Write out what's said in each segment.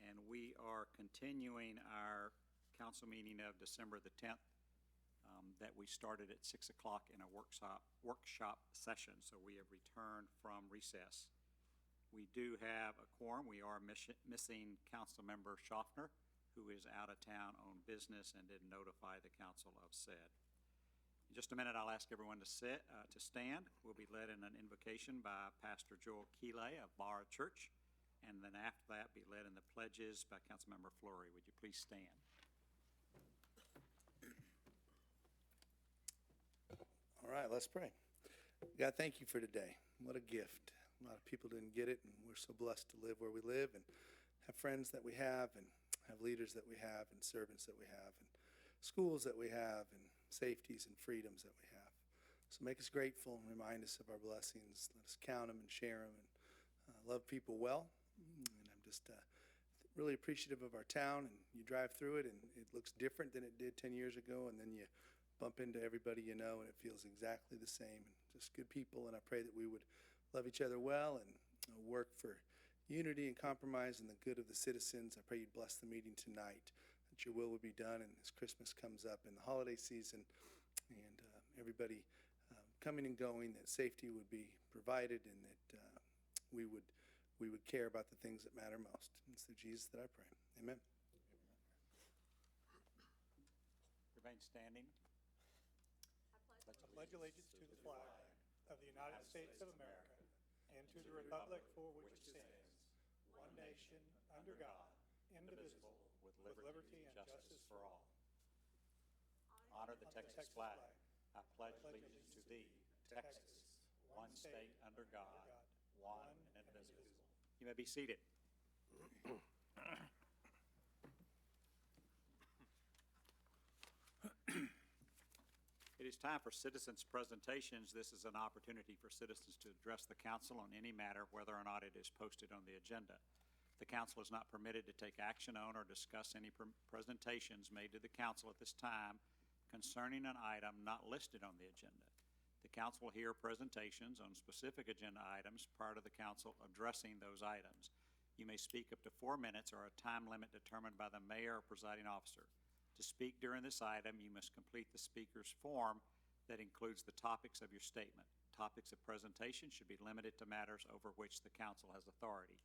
and we are continuing our council meeting of December the 10th that we started at 6 o'clock in a workshop session, so we have returned from recess. We do have a quorum. We are missing Councilmember Schaffner, who is out of town on business and didn't notify the council of said. In just a minute, I'll ask everyone to stand. We'll be led in an invocation by Pastor Joel Keeley of Barra Church, and then after that, be led in the pledges by Councilmember Fleury. Would you please stand? All right, let's pray. God, thank you for today. What a gift. A lot of people didn't get it, and we're so blessed to live where we live and have friends that we have and have leaders that we have and servants that we have and schools that we have and safeties and freedoms that we have. So make us grateful and remind us of our blessings. Let us count them and share them and love people well. And I'm just really appreciative of our town, and you drive through it and it looks different than it did 10 years ago, and then you bump into everybody you know and it feels exactly the same, and just good people. And I pray that we would love each other well and work for unity and compromise and the good of the citizens. I pray you'd bless the meeting tonight, that your will would be done, and as Christmas comes up and the holiday season and everybody coming and going, that safety would be provided and that we would care about the things that matter most. It's through Jesus that I pray. Amen. Remain standing. I pledge allegiance to the flag of the United States of America and to the republic for which it stands, one nation, under God, indivisible, with liberty and justice for all. Honor the Texas flag. I pledge allegiance to thee, Texas, one state under God, one and indivisible. You may be seated. It is time for citizens' presentations. This is an opportunity for citizens to address the council on any matter, whether or not it is posted on the agenda. The council is not permitted to take action on or discuss any presentations made to the council at this time concerning an item not listed on the agenda. The council will hear presentations on specific agenda items prior to the council addressing those items. You may speak up to 4 minutes or a time limit determined by the mayor or presiding officer. To speak during this item, you must complete the speaker's form that includes the topics of your statement. Topics of presentation should be limited to matters over which the council has authority.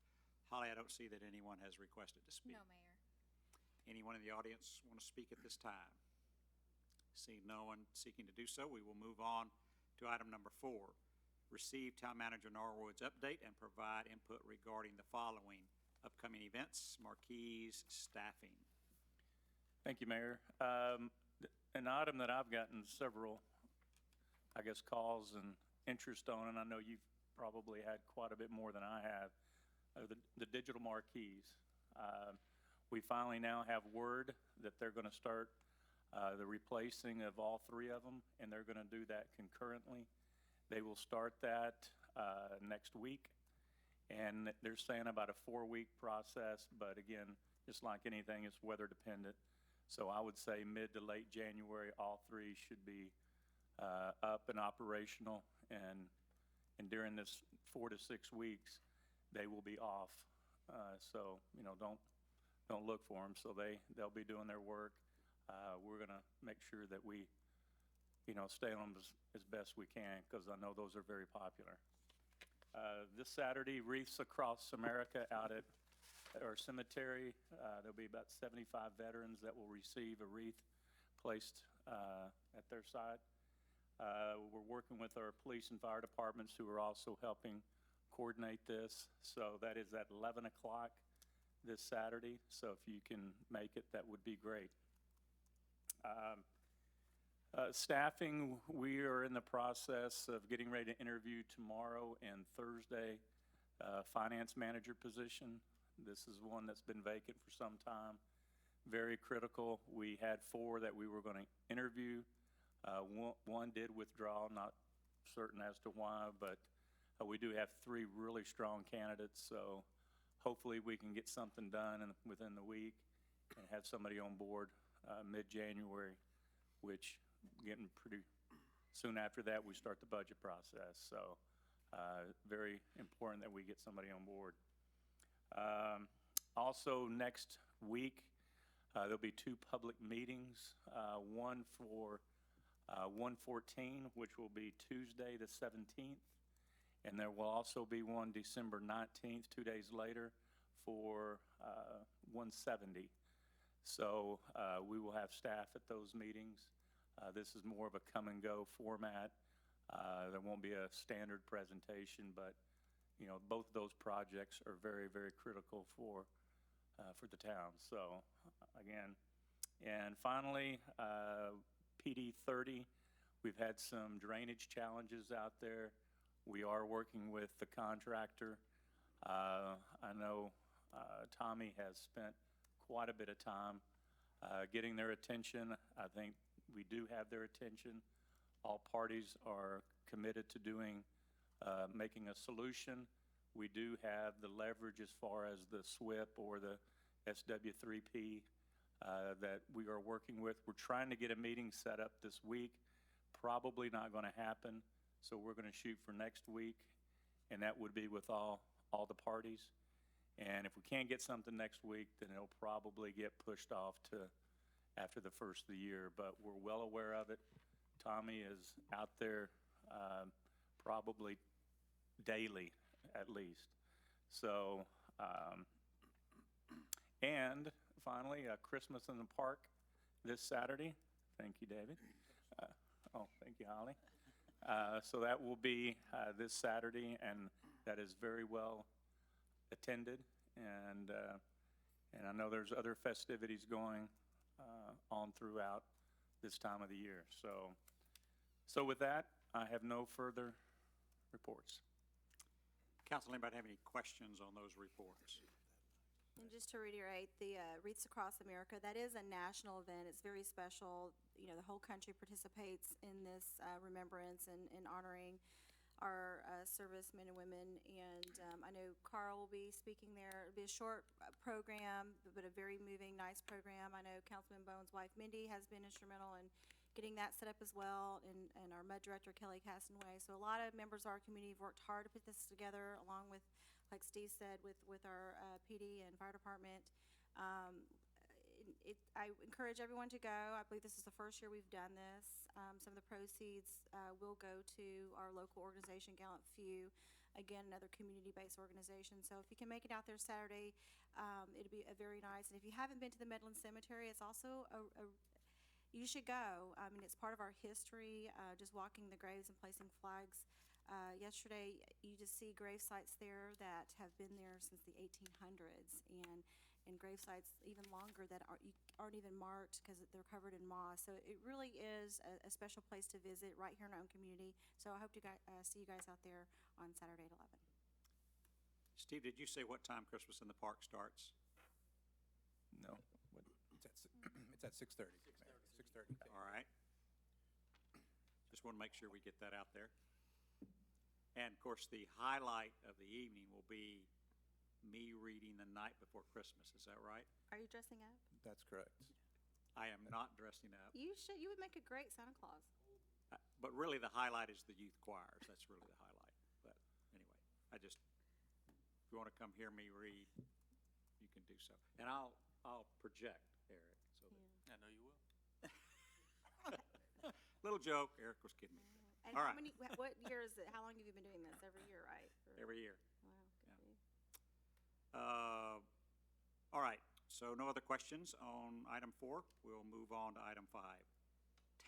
Holly, I don't see that anyone has requested to speak. No, Mayor. Anyone in the audience want to speak at this time? Seeing no one seeking to do so, we will move on to item number 4. Receive Town Manager Norwood's update and provide input regarding the following: upcoming events, marquees, staffing. Thank you, Mayor. An item that I've gotten several, calls and interest on, and I know you've probably had quite a bit more than I have, are the digital marquees. We finally now have word that they're going to start the replacing of all 3 of them, and they're going to do that concurrently. They will start that next week, and they're saying about a 4-week process, but again, just like anything, it's weather dependent. So I would say mid to late January, all 3 should be up and operational, and during this 4 to 6 weeks, they will be off. So don't look for them. So they'll be doing their work. We're going to make sure that we stay on them as best we can, because I know those are very popular. This Saturday, Wreaths Across America out at our cemetery. There'll be about 75 veterans that will receive a wreath placed at their side. We're working with our police and fire departments who are also helping coordinate this. So that is at 11 o'clock this Saturday. So if you can make it, that would be great. Staffing, we are in the process of getting ready to interview tomorrow and Thursday finance manager position. This is one that's been vacant for some time. Very critical. We had 4 that we were going to interview. One did withdraw, not certain as to why, but we do have 3 really strong candidates. So hopefully we can get something done within the week and have somebody on board mid-January, which getting pretty soon after that we start the budget process. So very important that we get somebody on board. also, next week, there'll be two public meetings, one for 114, which will be Tuesday the 17th, and there will also be one December 19th, 2 days later, for 170. So we will have staff at those meetings. This is more of a come-and-go format. There won't be a standard presentation, but, you know, both of those projects are very, very critical for the town. So, again, and finally, PD 30, we've had some drainage challenges out there. We are working with the contractor. I know Tommy has spent quite a bit of time getting their attention. I think we do have their attention. All parties are committed to making a solution. We do have the leverage as far as the SWIP or the SW3P that we are working with. We're trying to get a meeting set up this week. Probably not going to happen, so we're going to shoot for next week, and that would be with all the parties. And if we can't get something next week, then it'll probably get pushed off to after the first of the year, but we're well aware of it. Tommy is out there probably daily at least. So, and finally, Christmas in the Park this Saturday. Thank you, David. Thank you, Holly. So that will be this Saturday, and that is very well attended. And I know there's other festivities going on throughout this time of the year. So with that, I have no further reports. Council, anybody have any questions on those reports? And just to reiterate, the Wreaths Across America, that is a national event. It's very special. You know, the whole country participates in this remembrance and honoring our servicemen and women. And I know Carl will be speaking there. It'll be a short program, but a very moving, nice program. I know Councilman Bowen's wife, Mindy, has been instrumental in getting that set up as well, and our Mud Director, Kelly Castanway. So a lot of members of our community have worked hard to put this together, along with, like Steve said, with our PD and fire department. I encourage everyone to go. I believe this is the first year we've done this. Some of the proceeds will go to our local organization, Gallant Few, again, another community-based organization. So if you can make it out there Saturday, it'll be a very nice. And if you haven't been to the Medland Cemetery, it's also you should go. I mean, it's part of our history, just walking the graves and placing flags. Yesterday, you just see grave sites there that have been there since the 1800s, and grave sites even longer that aren't even marked because they're covered in moss. So it really is a special place to visit right here in our own community. So I hope to see you guys out there on Saturday at 11. Steve, did you say what time Christmas in the Park starts? No. It's at 6:30. 6:30. All right. Just want to make sure we get that out there. And, of course, the highlight of the evening will be me reading The Night Before Christmas. Is that right? Are you dressing up? That's correct. I am not dressing up. You should. You would make a great Santa Claus. But really, the highlight is the youth choirs. That's really the highlight. But anyway, if you want to come hear me read, you can do so. And I'll project, Eric. So that I know you will. Little joke. Eric was kidding me. And All how right. many? What year is it? How long have you been doing this? Every year, right? Every year. Wow. Good for you. All right. So no other questions on item 4. We'll move on to item 5.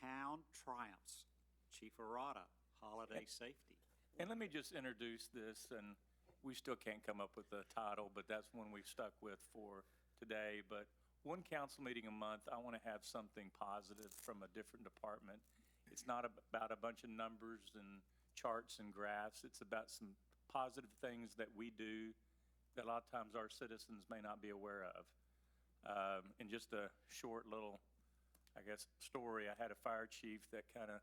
Town Triumphs. Chief Arata, Holiday Safety. And let me just introduce this, and we still can't come up with a title, but that's one we've stuck with for today. But one council meeting a month, I want to have something positive from a different department. It's not about a bunch of numbers and charts and graphs. It's about some positive things that we do that a lot of times our citizens may not be aware of. And just a short little, I guess, story. I had a fire chief that kind of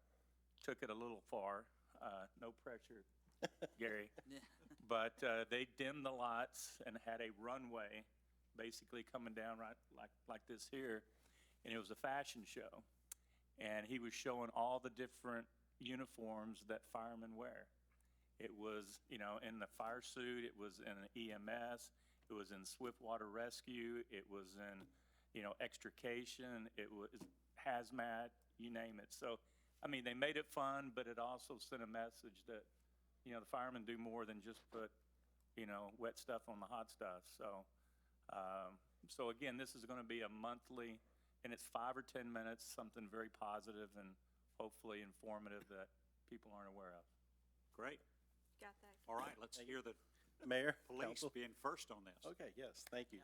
took it a little far. No pressure, Gary. But they dimmed the lights and had a runway basically coming down right like this here. And it was a fashion show. And he was showing all the different uniforms that firemen wear. It was, in the fire suit, it was in an EMS, It was in swiftwater rescue. It was in, extrication. It was hazmat, you name it. So, I mean, they made it fun, but it also sent a message that, the firemen do more than just put, wet stuff on the hot stuff. So again, this is going to be a monthly, and it's 5 or 10 minutes, something very positive and hopefully informative that people aren't aware of. Great. Got that? All right, let's hear the Mayor, police council. being first on this. Okay, yes, thank you.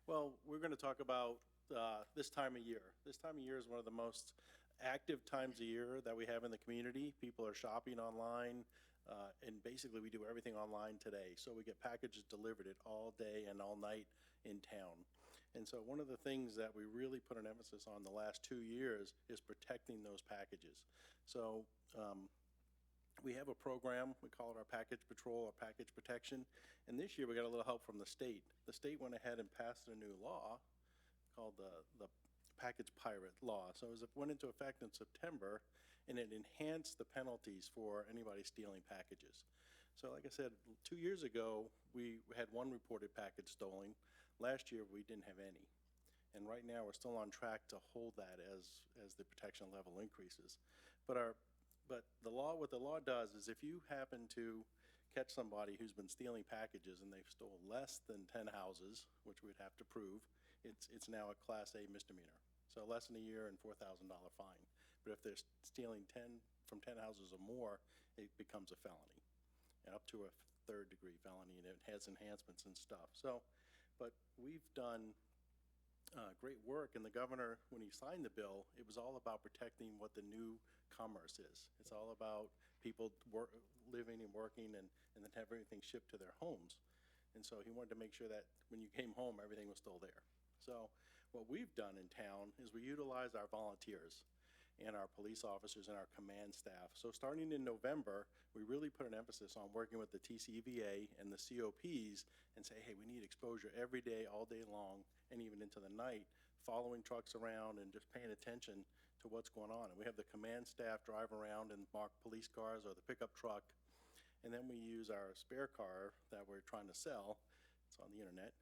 Well, we're going to talk about this time of year. This time of year is one of the most active times of year that we have in the community. People are shopping online, and basically we do everything online today. So we get packages delivered it all day and all night in town. And so one of the things that we really put an emphasis on the last 2 years is protecting those packages. So we have a program, we call it our Package Patrol or Package Protection, and this year we got a little help from the state. The state went ahead and passed a new law called the Package Pirate Law. So it went into effect in September, and it enhanced the penalties for anybody stealing packages. So like I said, 2 years ago, we had one reported package stolen. Last year, we didn't have any. And right now, we're still on track to hold that as the protection level increases. But what the law does is if you happen to catch somebody who's been stealing packages and they've stole less than 10 houses, which we'd have to prove, it's now a Class A misdemeanor. So less than a year and $4,000 fine. But if they're stealing 10 houses or more, it becomes a felony, and up to a third-degree felony, and it has enhancements and stuff. So, but we've done great work, and the governor, when he signed the bill, it was all about protecting what the new commerce is. It's all about people living and working and then have everything shipped to their homes. And so he wanted to make sure that when you came home, everything was still there. So what we've done in town is we utilize our volunteers and our police officers and our command staff. So starting in November, we really put an emphasis on working with the TCVA and the COPs and say, hey, we need exposure every day, all day long, and even into the night, following trucks around and just paying attention to what's going on. And we have the command staff drive around and mark police cars or the pickup truck. And then we use our spare car that we're trying to sell. It's on the internet.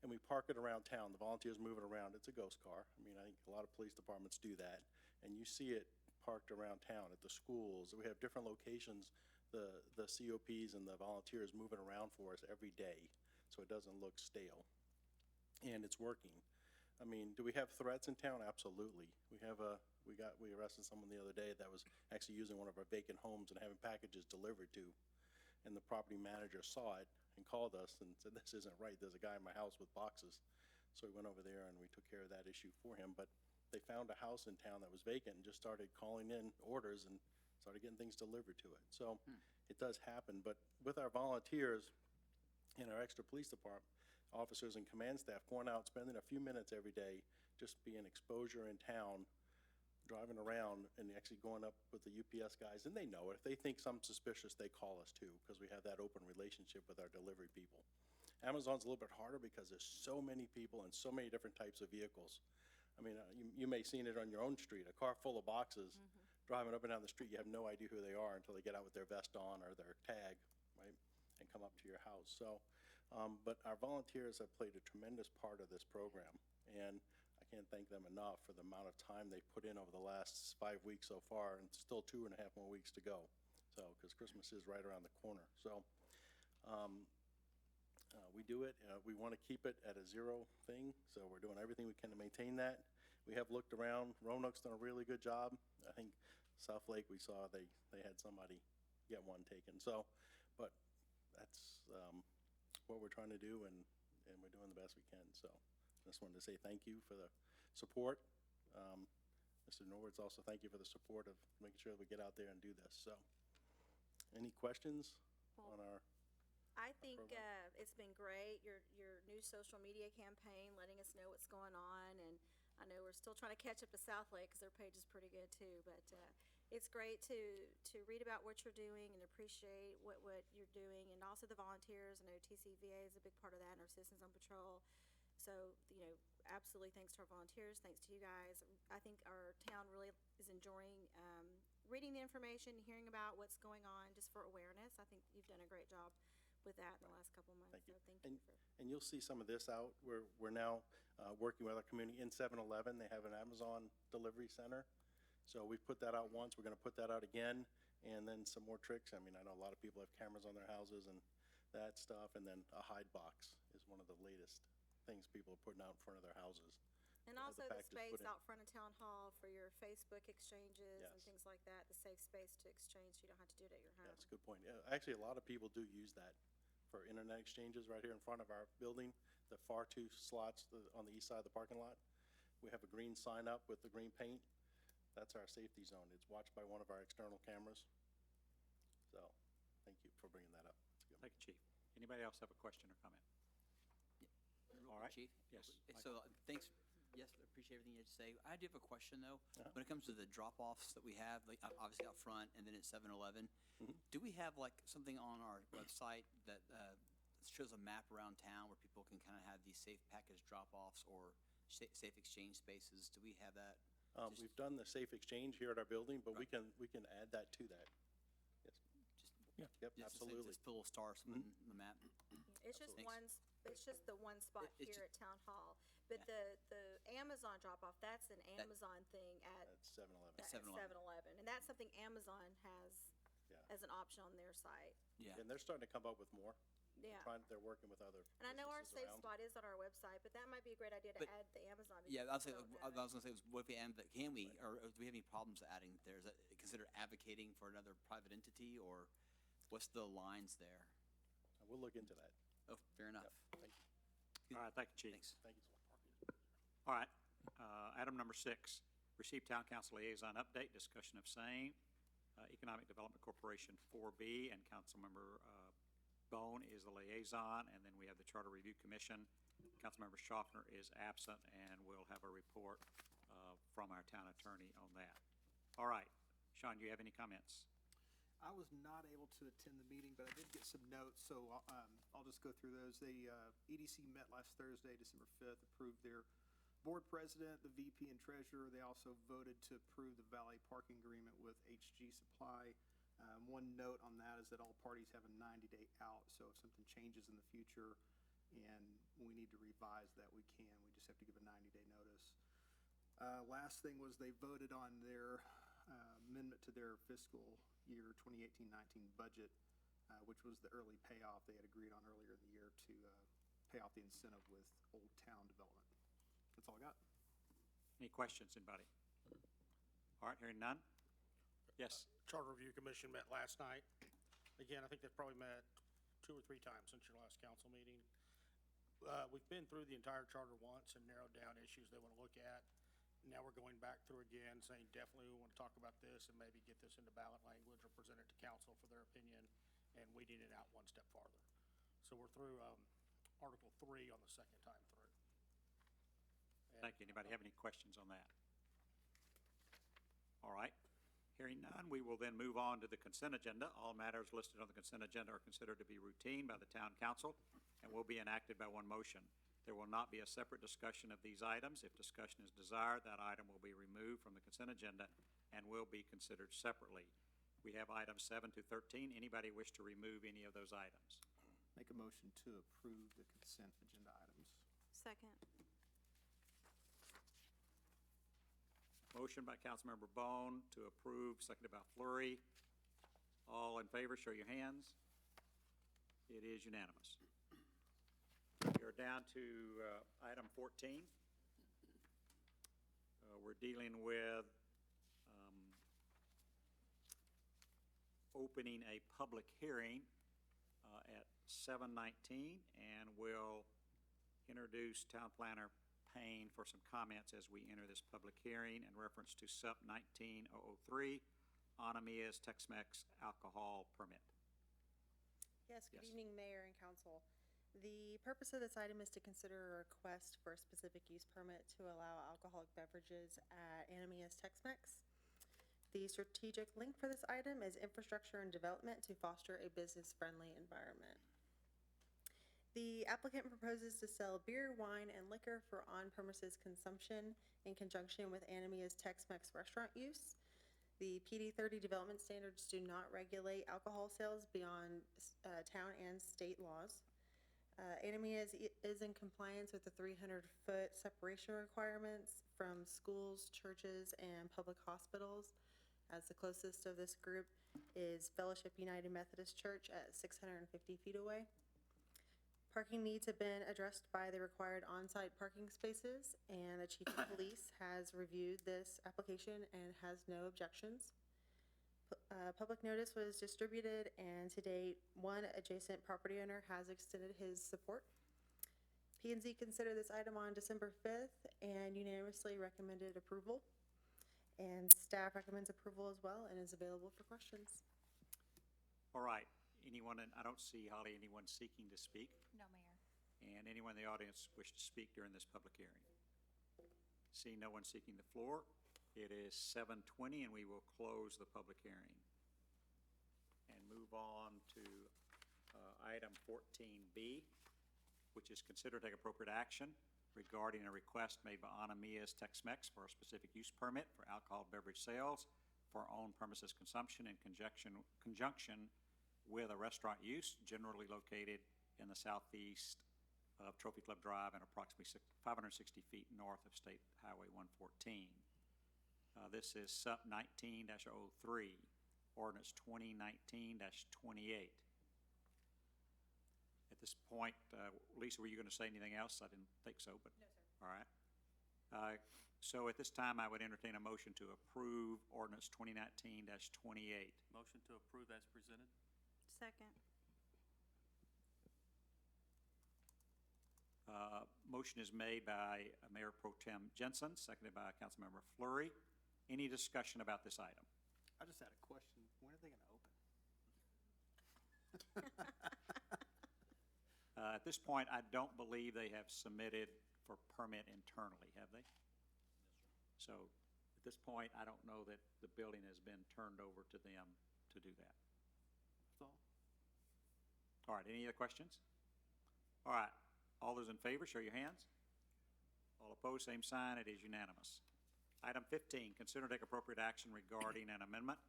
And we park it around town. The volunteers move it around. It's a ghost car. I mean, I think a lot of police departments do that. And you see it parked around town at the schools. We have different locations. The COPs and the volunteers move it around for us every day so it doesn't look stale. And it's working. I mean, do we have threats in town? Absolutely. We arrested someone the other day that was actually using one of our vacant homes and having packages delivered to. And the property manager saw it and called us and said, this isn't right. There's a guy in my house with boxes. So we went over there and we took care of that issue for him. But they found a house in town that was vacant and just started calling in orders and started getting things delivered to it. So it does happen. But with our volunteers and our extra police department officers and command staff going out, spending a few minutes every day, just being exposure in town, driving around and actually going up with the UPS guys, and they know it. If they think something suspicious, they call us too, because we have that open relationship with our delivery people. Amazon's a little bit harder because there's so many people and so many different types of vehicles. I mean, you may have seen it on your own street, a car full of boxes, driving up and down the street, you have no idea who they are until they get out with their vest on or their tag, right, and come up to your house. So, but our volunteers have played a tremendous part of this program, and I can't thank them enough for the amount of time they've put in over the last 5 weeks so far, and still 2.5 more weeks to go. So, because Christmas is right around the corner. So, we do it. We want to keep it at a zero thing, so we're doing everything we can to maintain that. We have looked around. Roanoke's done a really good job. I think South Lake, we saw they had somebody get one taken. So, but that's what we're trying to do, and we're doing the best we can. So, just wanted to say thank you for the support. Mr. Norwood's also thank you for the support of making sure that we get out there and do this. So, any questions on our? I think it's been great, your new social media campaign, letting us know what's going on, and I know we're still trying to catch up to South Lake because their page is pretty good too, but it's great to read about what you're doing and appreciate what you're doing, and also the volunteers. I know TCVA is a big part of that, and our Citizens on Patrol. So, absolutely thanks to our volunteers, thanks to you guys. I think our town really is enjoying reading the information, hearing about what's going on, just for awareness. I think you've done a great job with that in the last couple of months, Thank you. so thank you for. And you'll see some of this out. We're now working with our community in 7-Eleven. They have an Amazon delivery center. So we've put that out once. We're going to put that out again, and then some more tricks. I mean, I know a lot of people have cameras on their houses and that stuff, and then a hide box is one of the latest things people are putting out in front of their houses. And the also the package is space put in. out front of Town Hall for your Facebook exchanges and Yes. things like that, the safe space to exchange, so you don't have to do it at your home. That's a good point. Yeah, actually, a lot of people do use that for internet exchanges right here in front of our building. The far two slots on the east side of the parking lot. We have a green sign up with the green paint. That's our safety zone. It's watched by one of our external cameras. So, thank you for bringing that up. That's good. Thank you, Chief. Anybody else have a question or comment? All right. Chief? Yes, So, thanks, yes, I appreciate everything you had to say. I do have a question, though. Uh-huh. When it comes to the drop-offs that we have, like, obviously out front and then at 7-Eleven, Mhm. do we have, like, something on our website that shows a map around town where people can kind of have these safe package drop-offs or safe exchange spaces? Do we have that? Just- We've done the safe exchange here at our building, but we Right. can add that to that. Yes. Yeah. Yep, Just to say, absolutely. just put a little star or something on the map? It's just Thanks. it's just the one spot It's here at just- Town Hall. But the Amazon drop-off, that's an Amazon thing at That's 7-Eleven. At 7-Eleven. 7-Eleven. And that's something Amazon has Yeah. as an option on their site. Yeah. And they're starting to come up with more. Yeah. They're working with other And I know our businesses safe around. spot is on our website, but that might be a great idea to But- add the Amazon. Yeah, because I was people saying, don't I know. was gonna say, what if we add that, can we, or do we have any problems adding there? Is that considered advocating for another private entity, or what's the lines there? We'll look into that. Oh, fair enough. Yep. Thank you. All right, thank you, Chief. Thanks. Thank you. All right, item number 6, receive town council liaison update, discussion of same. Economic Development Corporation 4B, and Councilmember Bone is the liaison, and then we have the Charter Review Commission. Councilmember Schaffner is absent, and we'll have a report from our town attorney on that. All right, Sean, do you have any comments? I was not able to attend the meeting, but I did get some notes, so I'll just go through those. The EDC met last Thursday, December 5th, approved their board president, the VP, and treasurer. They also voted to approve the valet parking agreement with HG Supply. One note on that is that all parties have a 90-day out, so if something changes in the future and we need to revise that, we can. We just have to give a 90-day notice. Last thing was they voted on their amendment to their fiscal year 2018-19 budget, which was the early payoff they had agreed on earlier in the year to pay off the incentive with Old Town Development. That's all I got. Any questions, anybody? All right, hearing none? Yes, Charter Review Commission met last night. Again, I think they've probably met 2 or 3 times since your last council meeting. We've been through the entire charter once and narrowed down issues they want to look at. Now we're going back through again, saying definitely we want to talk about this and maybe get this into ballot language or present it to council for their opinion, and weeding it out one step farther. So we're through Article 3 on the second time through. thank you. Anybody have any questions on that? All right, hearing none, we will then move on to the consent agenda. All matters listed on the consent agenda are considered to be routine by the town council and will be enacted by one motion. There will not be a separate discussion of these items. If discussion is desired, that item will be removed from the consent agenda and will be considered separately. We have items 7 to 13. Anybody wish to remove any of those items? Make a motion to approve the consent agenda items. Second. Motion by Councilmember Bone to approve, seconded by Fleury. All in favor, show your hands. It is unanimous. We're down to item 14. We're dealing with opening a public hearing at 7:19, and we'll introduce Town Planner Payne for some comments as we enter this public hearing in reference to SUP 19003, Anamia's Tex-Mex alcohol permit. Yes, good Yes. evening, Mayor and Council. The purpose of this item is to consider a request for a specific use permit to allow alcoholic beverages at Anamia's Tex-Mex. The strategic link for this item is infrastructure and development to foster a business-friendly environment. The applicant proposes to sell beer, wine, and liquor for on-premises consumption in conjunction with Anamia's Tex-Mex restaurant use. The PD 30 development standards do not regulate alcohol sales beyond town and state laws. Anime is in compliance with the 300-foot separation requirements from schools, churches, and public hospitals, as the closest of this group is Fellowship United Methodist Church at 650 feet away. Parking needs have been addressed by the required on-site parking spaces, and the chief of police has reviewed this application and has no objections. Public notice was distributed, and to date, one adjacent property owner has extended his support. P&Z considered this item on December 5th and unanimously recommended approval. And staff recommends approval as well and is available for questions. All right. Anyone, I don't see, Holly, anyone seeking to speak? No, Mayor. And anyone in the audience wish to speak during this public hearing? Seeing no one seeking the floor, it is 7:20, and we will close the public hearing. And move on to item 14B, which is consider to take appropriate action regarding a request made by Anamia's Tex-Mex for a specific use permit for alcohol beverage sales for on-premises consumption in conjunction with a restaurant use generally located in the southeast of Trophy Club Drive and approximately 560 feet north of State Highway 114. This is SUP 19-03, ordinance 2019-28. At this point, Lisa, were you going to say anything else? I didn't think so, but. No, sir. All right. So at this time, I would entertain a motion to approve ordinance 2019-28. Motion to approve as presented? Second. Motion is made by Mayor Pro Tem Jensen, seconded by Councilmember Fleury. Any discussion about this item? I just had a question. When are they gonna open? At this point, I don't believe they have submitted for permit internally, have they? So at this point, I don't know that the building has been turned over to them to do that. That's all. All right, any other questions? All right, all those in favor, show your hands. All opposed, same sign. It is unanimous. Item 15, consider and take appropriate action regarding an amendment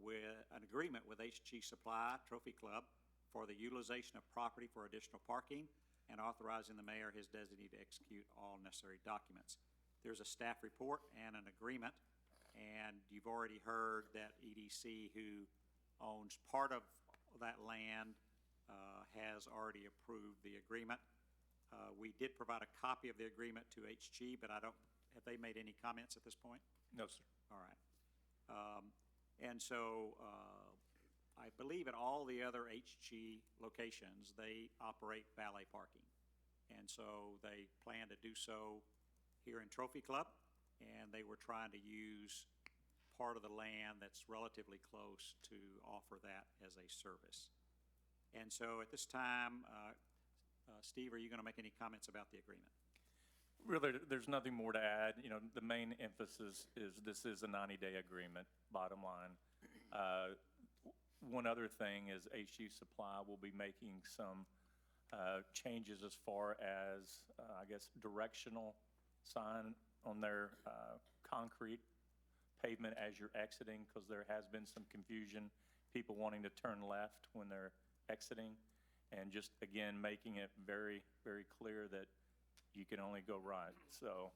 with an agreement with HG Supply Trophy Club for the utilization of property for additional parking and authorizing the mayor, his designee, to execute all necessary documents. There's a staff report and an agreement, and you've already heard that EDC, who owns part of that land, has already approved the agreement. We did provide a copy of the agreement to HG, but have they made any comments at this point? No, sir. All right. And so I believe at all the other HG locations, they operate valet parking. And so they plan to do so here in Trophy Club, and they were trying to use part of the land that's relatively close to offer that as a service. And so at this time, Steve, are you going to make any comments about the agreement? Really, there's nothing more to add. You know, the main emphasis is this is a 90-day agreement, bottom line. One other thing is HG Supply will be making some changes as far as, I guess, directional sign on their concrete pavement as you're exiting, because there has been some confusion, people wanting to turn left when they're exiting, and just, again, making it very, very clear that you can only go right. So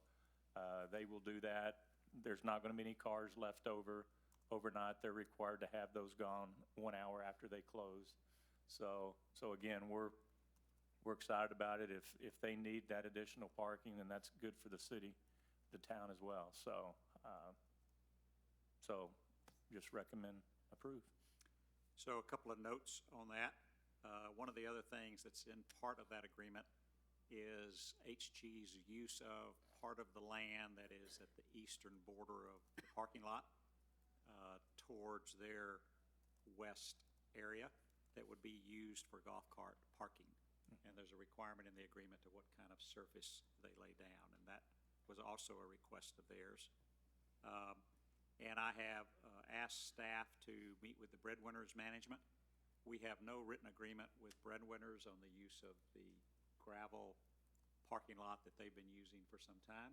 they will do that. There's not going to be any cars left over overnight. They're required to have those gone 1 hour after they close. So again, we're excited about it. If they need that additional parking, then that's good for the city, the town as well. So just recommend approve. So a couple of notes on that. One of the other things that's in part of that agreement is HG's use of part of the land that is at the eastern border of the parking lot towards their west area that would be used for golf cart parking. And there's a requirement in the agreement to what kind of surface they lay down, and that was also a request of theirs. And I have asked staff to meet with the Breadwinners Management. We have no written agreement with Breadwinners on the use of the gravel parking lot that they've been using for some time.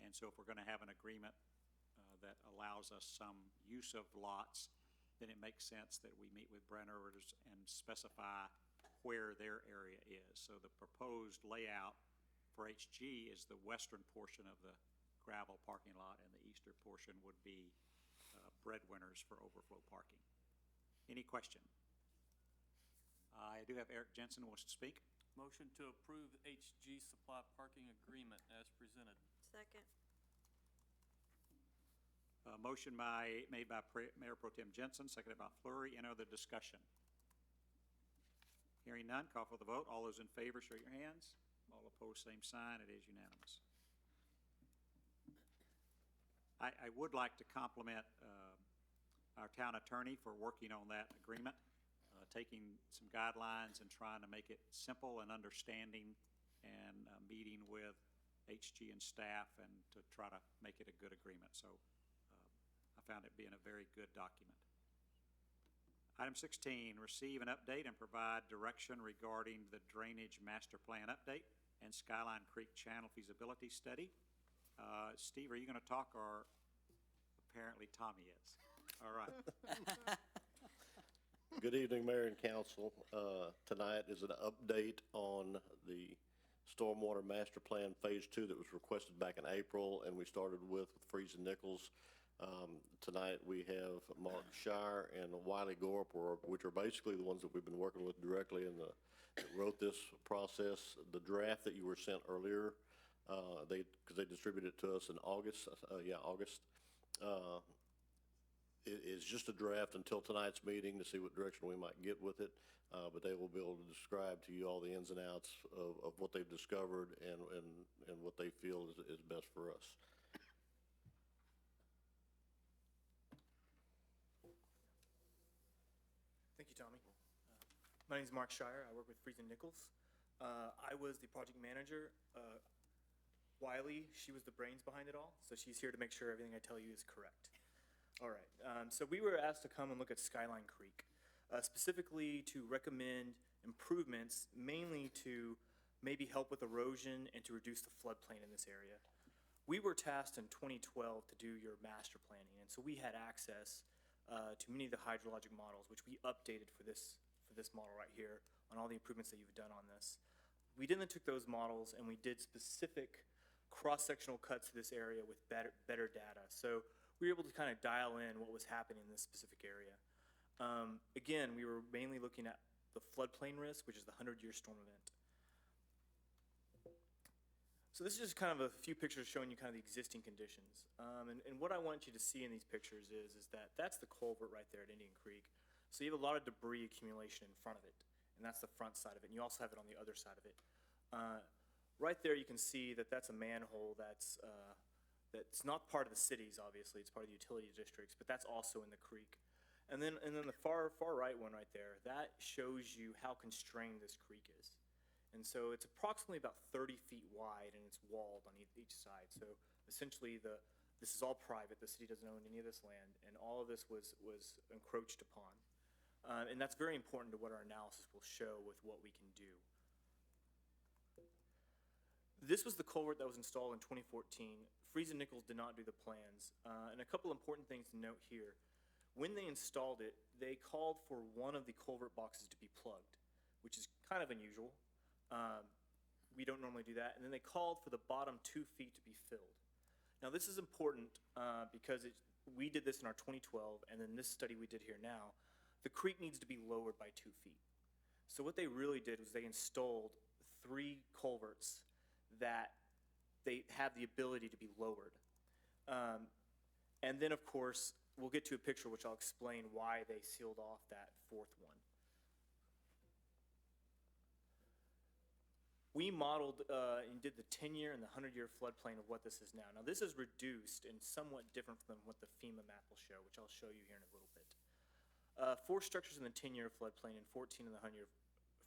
And so if we're going to have an agreement that allows us some use of lots, then it makes sense that we meet with Brenners and specify where their area is. So the proposed layout for HG is the western portion of the gravel parking lot, and the eastern portion would be breadwinners for overflow parking. Any question? I do have Eric Jensen who wants to speak. Motion to approve HG Supply Parking Agreement as presented. Second. Motion made by Mayor Pro Tem Jensen, seconded by Fleury. Any other discussion? Hearing none, call for the vote. All those in favor, show your hands. All opposed, same sign. It is unanimous. I would like to compliment our town attorney for working on that agreement, taking some guidelines and trying to make it simple and understanding, and meeting with HG and staff and to try to make it a good agreement. So I found it being a very good document. Item 16, receive an update and provide direction regarding the drainage master plan update and Skyline Creek Channel feasibility study. Steve, are you going to talk, or apparently Tommy is? All right. Good evening, Mayor and Council. Tonight is an update on the Stormwater Master Plan Phase 2 that was requested back in April, and we started with Freeze and Nichols. Tonight we have Mark Shire and Wiley Gorp, which are basically the ones that we've been working with directly and that wrote this process. The draft that you were sent earlier, because they distributed it to us in August. August. It is just a draft until tonight's meeting to see what direction we might get with it, but they will be able to describe to you all the ins and outs of what they've discovered and what they feel is best for us. Thank you, Tommy. My name is Mark Shire. I work with Freeze and Nichols. I was the project manager. Wiley, she was the brains behind it all, so she's here to make sure everything I tell you is correct. All right, so we were asked to come and look at Skyline Creek, specifically to recommend improvements, mainly to maybe help with erosion and to reduce the floodplain in this area. We were tasked in 2012 to do your master planning, and so we had access to many of the hydrologic models, which we updated for this model right here on all the improvements that you've done on this. We then took those models and we did specific cross-sectional cuts to this area with better data. So we were able to kind of dial in what was happening in this specific area. Again, we were mainly looking at the floodplain risk, which is the 100-year storm event. So this is just kind of a few pictures showing you kind of the existing conditions. And what I want you to see in these pictures is that that's the culvert right there at Indian Creek. So you have a lot of debris accumulation in front of it, and that's the front side of it, and you also have it on the other side of it. Right there you can see that that's a manhole that's not part of the cities, obviously, it's part of the utility districts, but that's also in the creek. And then the far right one right there, that shows you how constrained this creek is. And so it's approximately about 30 feet wide, and it's walled on each side. So essentially this is all private, the city doesn't own any of this land, and all of this was encroached upon. And that's very important to what our analysis will show with what we can do. This was the culvert that was installed in 2014. Freeze and Nichols did not do the plans. And a couple important things to note here. When they installed it, they called for one of the culvert boxes to be plugged, which is kind of unusual. We don't normally do that. And then they called for the bottom 2 feet to be filled. Now this is important because we did this in our 2012, and then this study we did here now. The creek needs to be lowered by 2 feet. So what they really did was they installed 3 culverts that they have the ability to be lowered. And then, of course, we'll get to a picture which I'll explain why they sealed off that 4th one. We modeled and did the 10-year and the 100-year floodplain of what this is now. Now, this is reduced and somewhat different than what the FEMA map will show, which I'll show you here in a little bit. 4 structures in the 10-year floodplain and 14 in the 100-year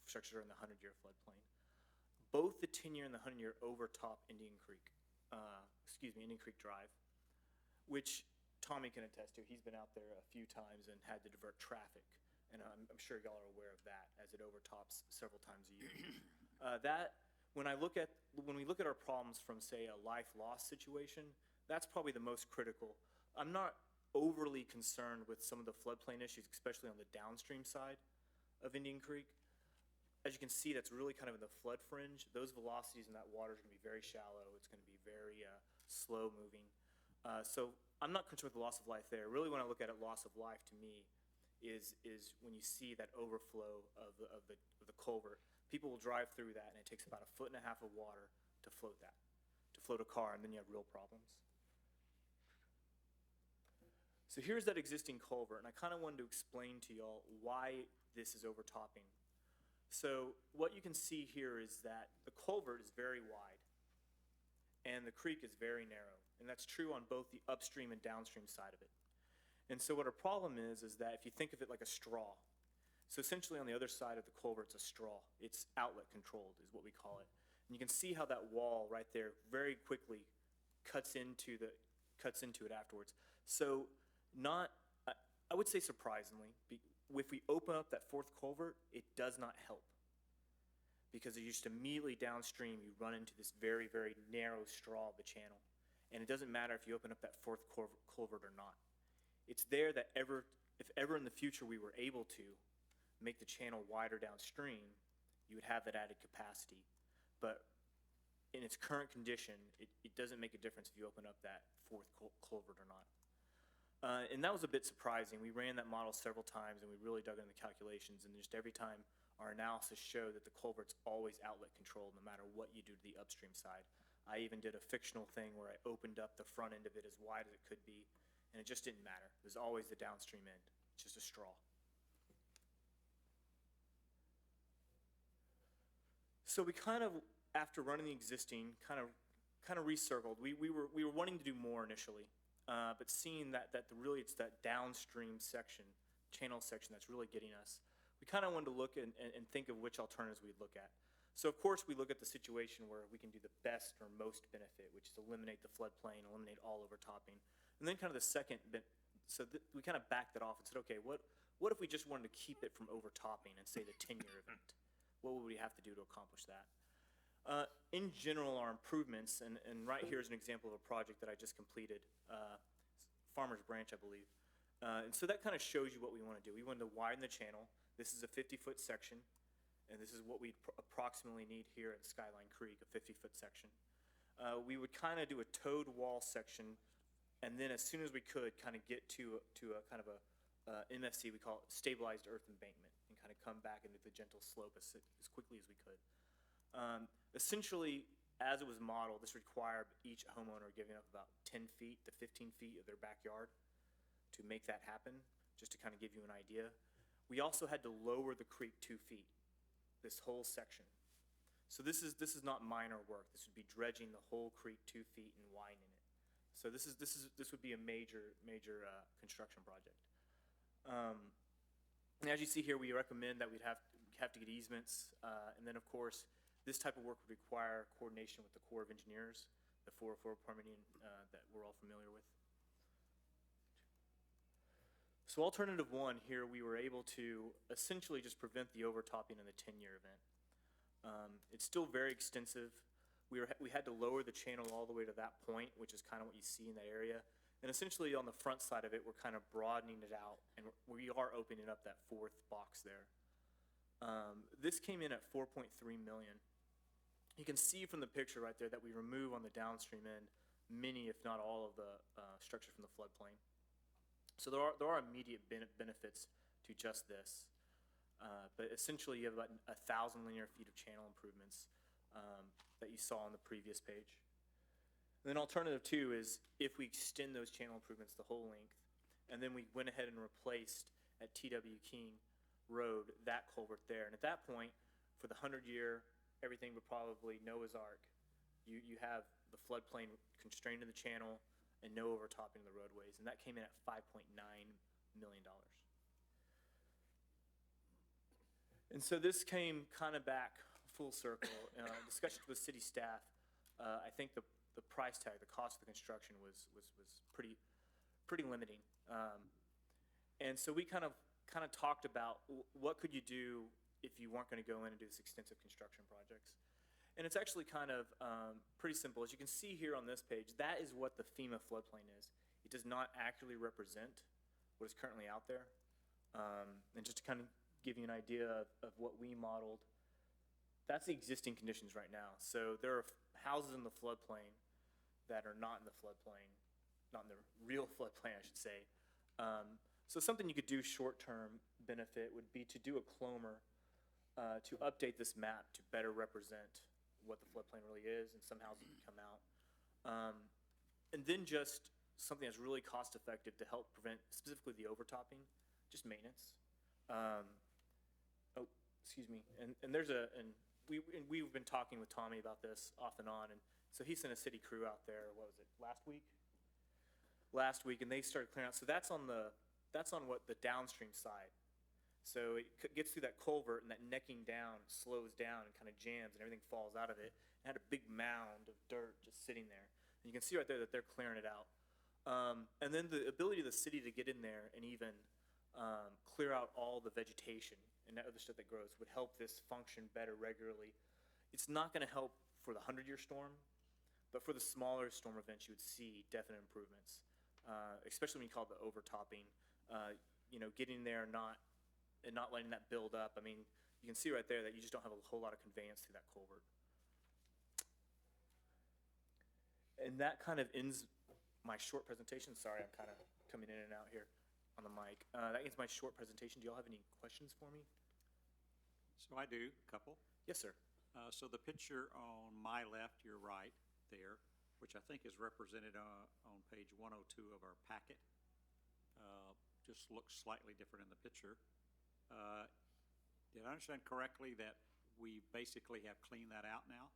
structures are in the 100-year floodplain. Both the 10-year and the 100-year overtop Indian Creek Drive, which Tommy can attest to. He's been out there a few times and had to divert traffic, and I'm sure y'all are aware of that, as it overtops several times a year. When we look at our problems from, say, a life loss situation, that's probably the most critical. I'm not overly concerned with some of the floodplain issues, especially on the downstream side of Indian Creek. As you can see, that's really kind of in the flood fringe. Those velocities in that water is going to be very shallow. It's going to be very slow moving. So I'm not concerned with the loss of life there. Really, when I look at it, loss of life to me is when you see that overflow of the culvert. People will drive through that, and it takes about 1.5 feet of water to float that, to float a car, and then you have real problems. So here's that existing culvert, and I kind of wanted to explain to y'all why this is overtopping. So what you can see here is that the culvert is very wide, and the creek is very narrow, and that's true on both the upstream and downstream side of it. And so what our problem is that if you think of it like a straw, so essentially on the other side of the culvert, it's a straw. It's outlet controlled is what we call it. And you can see how that wall right there very quickly cuts into it afterwards. So not, I would say surprisingly, if we open up that fourth culvert, it does not help. Because you just immediately downstream, you run into this very, very narrow straw of the channel. And it doesn't matter if you open up that fourth culvert or not. It's there that if ever in the future we were able to make the channel wider downstream, you would have that added capacity. But in its current condition, it doesn't make a difference if you open up that fourth culvert or not. And that was a bit surprising. We ran that model several times, and we really dug into the calculations, and just every time our analysis showed that the culvert's always outlet controlled no matter what you do to the upstream side. I even did a fictional thing where I opened up the front end of it as wide as it could be, and it just didn't matter. It was always the downstream end. It's just a straw. So we kind of, after running the existing, kind of recircled. We were wanting to do more initially, but seeing that really it's that downstream section, channel section that's really getting us. We kind of wanted to look and think of which alternatives we'd look at. So of course we look at the situation where we can do the best or most benefit, which is eliminate the floodplain, eliminate all overtopping. And then kind of the second bit, we kind of backed it off and said, okay, what if we just wanted to keep it from overtopping and say the 10-year event? What would we have to do to accomplish that? In general, our improvements, and right here is an example of a project that I just completed, Farmers Branch, I believe. And so that kind of shows you what we want to do. We wanted to widen the channel. This is a 50-foot section, and this is what we approximately need here at Skyline Creek, a 50-foot section. We would kind of do a towed wall section, and then as soon as we could, kind of get to a kind of a MFC, we call it stabilized earth embankment, and kind of come back into the gentle slope as quickly as we could. Essentially, as it was modeled, this required each homeowner giving up about 10 feet to 15 feet of their backyard to make that happen, just to kind of give you an idea. We also had to lower the creek 2 feet, this whole section. So this is not minor work. This would be dredging the whole creek 2 feet and widening it. So this would be a major construction project. And as you see here, we recommend that we'd have to get easements, and then of course, this type of work would require coordination with the Corps of Engineers, the 404 permitting that we're all familiar with. So alternative one here, we were able to essentially just prevent the overtopping in the 10-year event. It's still very extensive. We had to lower the channel all the way to that point, which is kind of what you see in that area. And essentially on the front side of it, we're kind of broadening it out, and we are opening up that fourth box there. This came in at $4.3 million. You can see from the picture right there that we remove on the downstream end many, if not all, of the structure from the floodplain. So there are immediate benefits to just this. But essentially, you have about 1,000 linear feet of channel improvements that you saw on the previous page. And then alternative two is if we extend those channel improvements the whole length, and then we went ahead and replaced at T.W. King Road that culvert there. And at that point, for the 100-year, everything would probably Noah's Ark. You have the floodplain constrained to the channel and no overtopping of the roadways, and that came in at $5.9 million. And so this came kind of back full circle. Discussions with city staff, I think the price tag, the cost of the construction was pretty limiting. And so we kind of talked about what could you do if you weren't going to go in and do this extensive construction projects. And it's actually kind of pretty simple. As you can see here on this page, that is what the FEMA floodplain is. It does not accurately represent what is currently out there. And just to kind of give you an idea of what we modeled, that's the existing conditions right now. So there are houses in the floodplain that are not in the floodplain, not in the real floodplain, I should say. So something you could do short-term benefit would be to do a clomer to update this map to better represent what the floodplain really is, and some houses would come out. And then just something that's really cost-effective to help prevent specifically the overtopping, just maintenance. Oh, excuse me. And there's we've been talking with Tommy about this off and on, and so he sent a city crew out there, what was it, last week, and they started clearing out. So that's on what the downstream side. So it gets through that culvert, and that necking down slows down and kind of jams, and everything falls out of it. It had a big mound of dirt just sitting there. And you can see right there that they're clearing it out. And then the ability of the city to get in there and even clear out all the vegetation and that other stuff that grows would help this function better regularly. It's not going to help for the 100-year storm, but for the smaller storm events, you would see definite improvements, especially when you call it the overtopping. Getting there and not letting that build up. I mean, you can see right there that you just don't have a whole lot of conveyance through that culvert. And that kind of ends my short presentation. Sorry, I'm kind of coming in and out here on the mic. That ends my short presentation. Do y'all have any questions for me? So I do, a couple. Yes, sir. So the picture on my left, your right there, which I think is represented on page 102 of our packet, just looks slightly different in the picture. Did I understand correctly that we basically have cleaned that out now?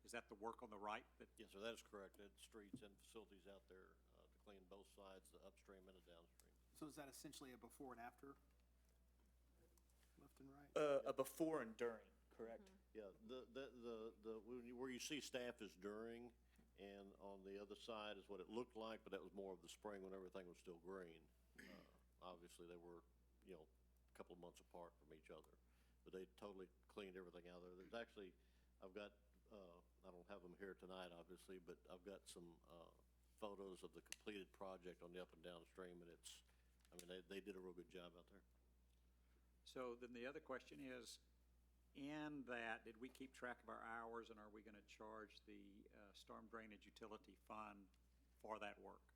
Is that the work on the right? Yes, sir, that is correct. It's streets and facilities out there to clean both sides, the upstream and the downstream. So is that essentially a before and after? Left and right? A before and during, correct? Yeah, where you see staff is during, and on the other side is what it looked like, but that was more of the spring when everything was still green. Obviously, they were, a couple of months apart from each other, but they totally cleaned everything out there. There's actually, I've got, I don't have them here tonight, obviously, but I've got some photos of the completed project on the up and downstream, and they did a real good job out there. So then the other question is, in that, did we keep track of our hours, and are we going to charge the storm drainage utility fund for that work?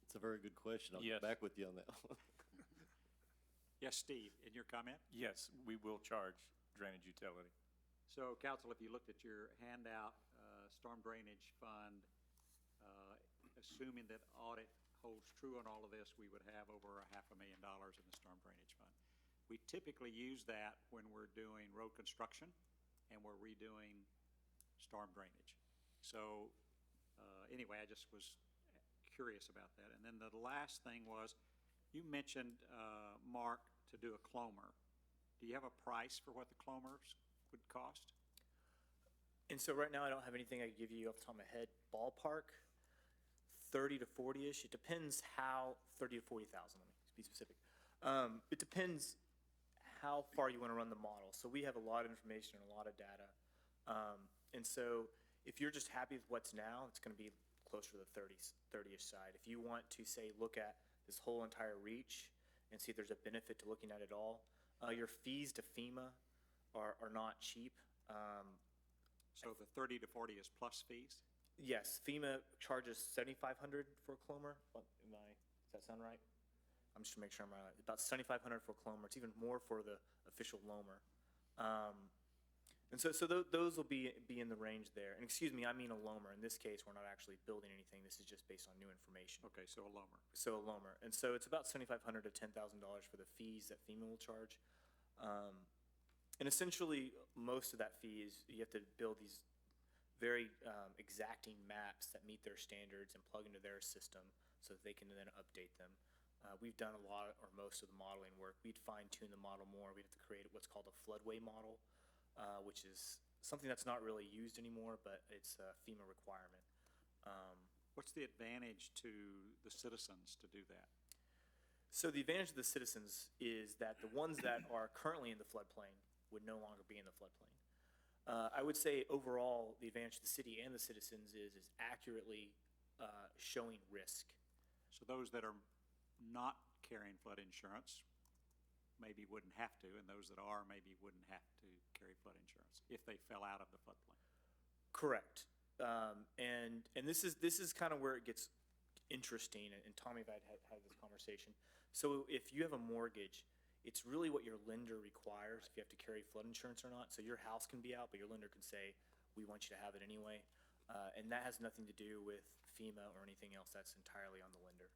It's a very good question. I'll Yes. get back with you on that one. Yes, Steve, in your comment? Yes, we will charge drainage utility. So, council, if you looked at your handout, storm drainage fund, assuming that audit holds true on all of this, we would have over $500,000 in the storm drainage fund. We typically use that when we're doing road construction and we're redoing storm drainage. So, anyway, I just was curious about that. And then the last thing was, you mentioned, Mark, to do a clomer. Do you have a price for what the clomers would cost? And so right now, I don't have anything I can give you off the top of my head. Ballpark, 30 to 40-ish. It depends how, 30 to 40,000, let me be specific. It depends how far you want to run the model. So we have a lot of information and a lot of data. And so if you're just happy with what's now, it's going to be closer to the 30-ish side. If you want to, say, look at this whole entire reach and see if there's a benefit to looking at it all, your fees to FEMA are not cheap. So the 30 to 40 is plus fees? Yes, FEMA charges $7,500 for a clomer. Does that sound right? I'm just to make sure I'm right. About $7,500 for a clomer. It's even more for the official loamer. And so those will be in the range there. And excuse me, I mean a loamer. In this case, we're not actually building anything. This is just based on new information. Okay, so a loamer. So a loamer. And so it's about $7,500 to $10,000 for the fees that FEMA will charge. And essentially, most of that fee is you have to build these very exacting maps that meet their standards and plug into their system so that they can then update them. We've done a lot or most of the modeling work. We'd fine-tune the model more. We'd have to create what's called a floodway model, which is something that's not really used anymore, but it's a FEMA requirement. What's the advantage to the citizens to do that? So the advantage of the citizens is that the ones that are currently in the floodplain would no longer be in the floodplain. I would say overall, the advantage to the city and the citizens is accurately showing risk. So those that are not carrying flood insurance maybe wouldn't have to, and those that are maybe wouldn't have to carry flood insurance if they fell out of the floodplain. Correct. And this is kind of where it gets interesting, and Tommy and I had this conversation. So if you have a mortgage, it's really what your lender requires, if you have to carry flood insurance or not. So your house can be out, but your lender can say, we want you to have it anyway. And that has nothing to do with FEMA or anything else. That's entirely on the lender.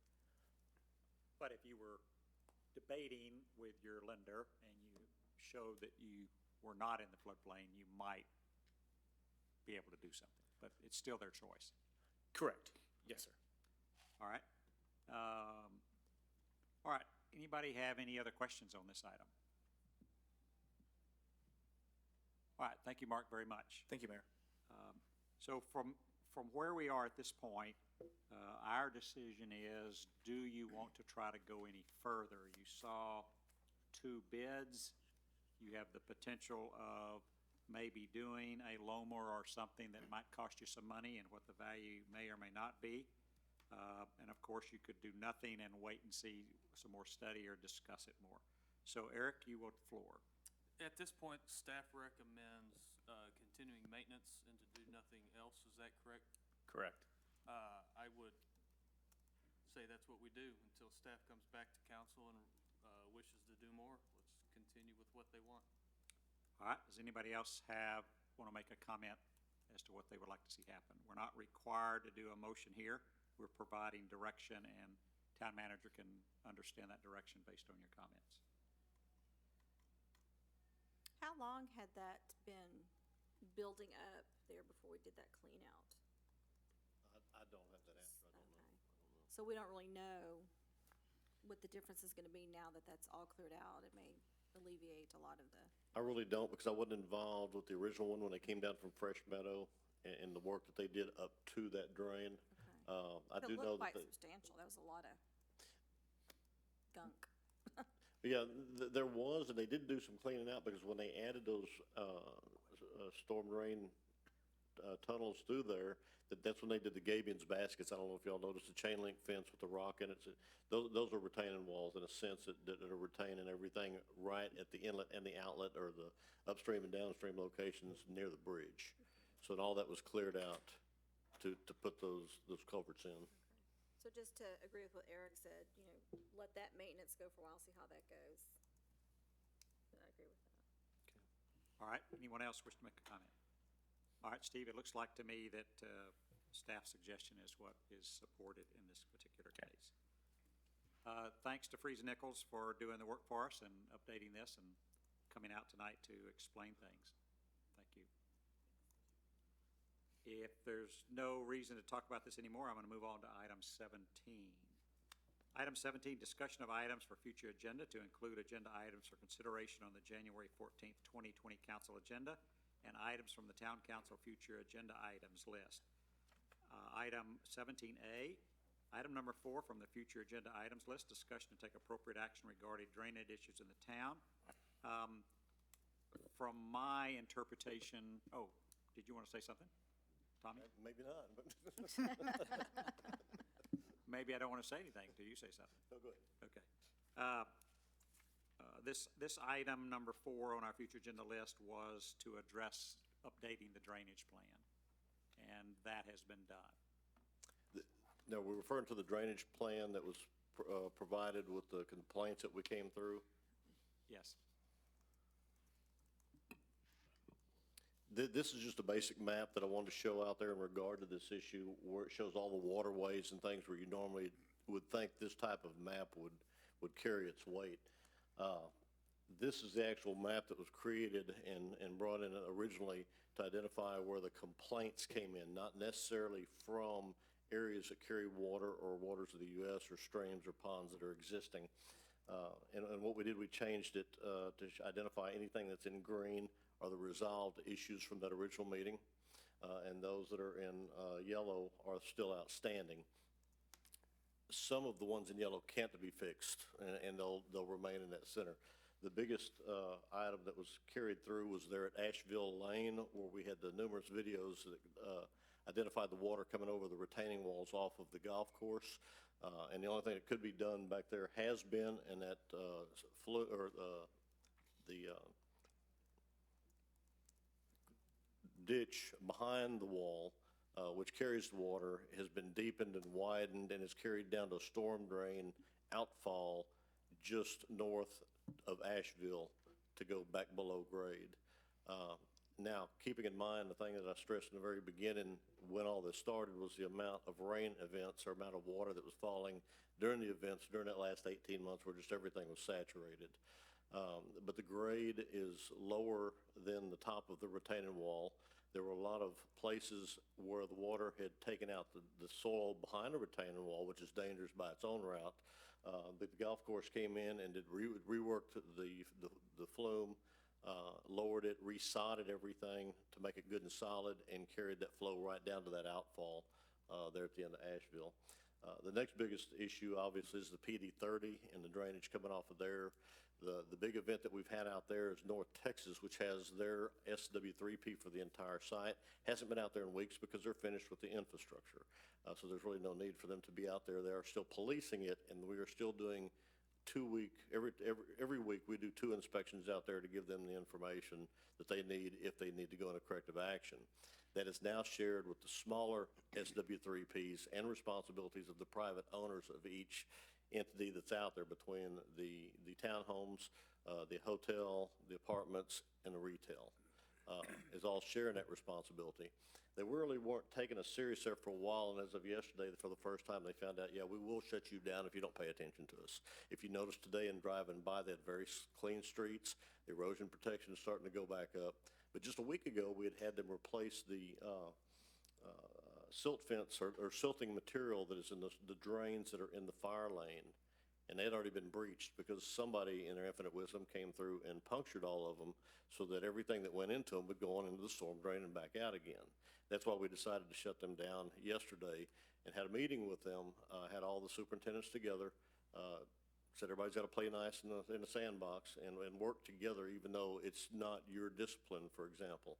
But if you were debating with your lender and you showed that you were not in the floodplain, you might be able to do something, but it's still their choice. Correct. Yes, sir. All right. All right. Anybody have any other questions on this item? All right. Thank you, Mark, very much. Thank you, Mayor. So from where we are at this point, our decision is, do you want to try to go any further? You saw 2 bids. You have the potential of maybe doing a LOMR or something that might cost you some money and what the value may or may not be. And of course, you could do nothing and wait and see some more study or discuss it more. So Eric, you will floor. At this point, staff recommends continuing maintenance and to do nothing else. Is that correct? Correct. I would say that's what we do until staff comes back to council and wishes to do more. Let's continue with what they want. All right. Does anybody else want to make a comment as to what they would like to see happen? We're not required to do a motion here. We're providing direction, and town manager can understand that direction based on your comments. How long had that been building up there before we did that clean out? I don't have that answer. I don't know. Okay. So we don't really know what the difference is gonna be now that that's all cleared out. It may alleviate a lot of the, I really don't, because I wasn't involved with the original one when they came down from Fresh Meadow and the work that they did up to that drain. I but do it know looked that quite substantial. That was a lot of gunk. yeah, there was, and they did do some cleaning out, because when they added those storm drain tunnels through there, that's when they did the Gabions baskets. I don't know if y'all noticed the chain link fence with the rock in it. Those are retaining walls in a sense that are retaining everything right at the inlet and the outlet, or the upstream and downstream locations near the bridge. So all that was cleared out to put those culverts in. So just to agree with what Eric said, let that maintenance go for a while, see how that goes. And I agree with that. All right. Anyone else wish to make a comment? All right, Steve, it looks like to me that staff suggestion is what is supported in this particular case. Thanks to Freeze Nichols for doing the work for us and updating this and coming out tonight to explain things. Thank you. If there's no reason to talk about this anymore, I'm going to move on to item 17. Item 17, discussion of items for future agenda to include agenda items for consideration on the January 14th, 2020 council agenda and items from the town council future agenda items list. Item 17A, item number 4 from the future agenda items list, discussion to take appropriate action regarding drainage issues in the town. From my interpretation, did you want to say something, Tommy? Maybe not, but. Maybe I don't want to say anything. Do you say something? No, go ahead. Okay. This item number 4 on our future agenda list was to address updating the drainage plan, and that has been done. No, we're referring to the drainage plan that was provided with the complaints that we came through. Yes. This is just a basic map that I wanted to show out there in regard to this issue, where it shows all the waterways and things where you normally would think this type of map would carry its weight. This is the actual map that was created and brought in originally to identify where the complaints came in, not necessarily from areas that carry water or waters of the U.S. or streams or ponds that are existing. And what we did, we changed it to identify anything that's in green are the resolved issues from that original meeting, and those that are in yellow are still outstanding. Some of the ones in yellow can't be fixed, and they'll remain in that center. The biggest item that was carried through was there at Asheville Lane, where we had the numerous videos that identified the water coming over the retaining walls off of the golf course. And the only thing that could be done back there has been, and that ditch behind the wall, which carries the water, has been deepened and widened and is carried down to a storm drain outfall just north of Asheville to go back below grade. Now, keeping in mind the thing that I stressed in the very beginning when all this started was the amount of rain events or amount of water that was falling during the events during that last 18 months where just everything was saturated. But the grade is lower than the top of the retaining wall. There were a lot of places where the water had taken out the soil behind the retaining wall, which is dangerous by its own route. But the golf course came in and reworked the flume, lowered it, resodded everything to make it good and solid, and carried that flow right down to that outfall there at the end of Asheville. The next biggest issue, obviously, is the PD 30 and the drainage coming off of there. The big event that we've had out there is North Texas, which has their SW3P for the entire site. Hasn't been out there in weeks because they're finished with the infrastructure. So there's really no need for them to be out there. They are still policing it, and we are still doing every week we do 2 inspections out there to give them the information that they need if they need to go into corrective action. That is now shared with the smaller SW3Ps and responsibilities of the private owners of each entity that's out there between the townhomes, the hotel, the apartments, and the retail. Is all sharing that responsibility. They really weren't taking us serious there for a while, and as of yesterday, for the first time, they found out, yeah, we will shut you down if you don't pay attention to us. If you notice today in driving by, they had very clean streets. The erosion protection is starting to go back up. But just a week ago, we had them replace the silt fence or silting material that is in the drains that are in the fire lane. And they had already been breached because somebody in their infinite wisdom came through and punctured all of them so that everything that went into them would go on into the storm drain and back out again. That's why we decided to shut them down yesterday and had a meeting with them, had all the superintendents together, said everybody's got to play nice in the sandbox and work together even though it's not your discipline, for example.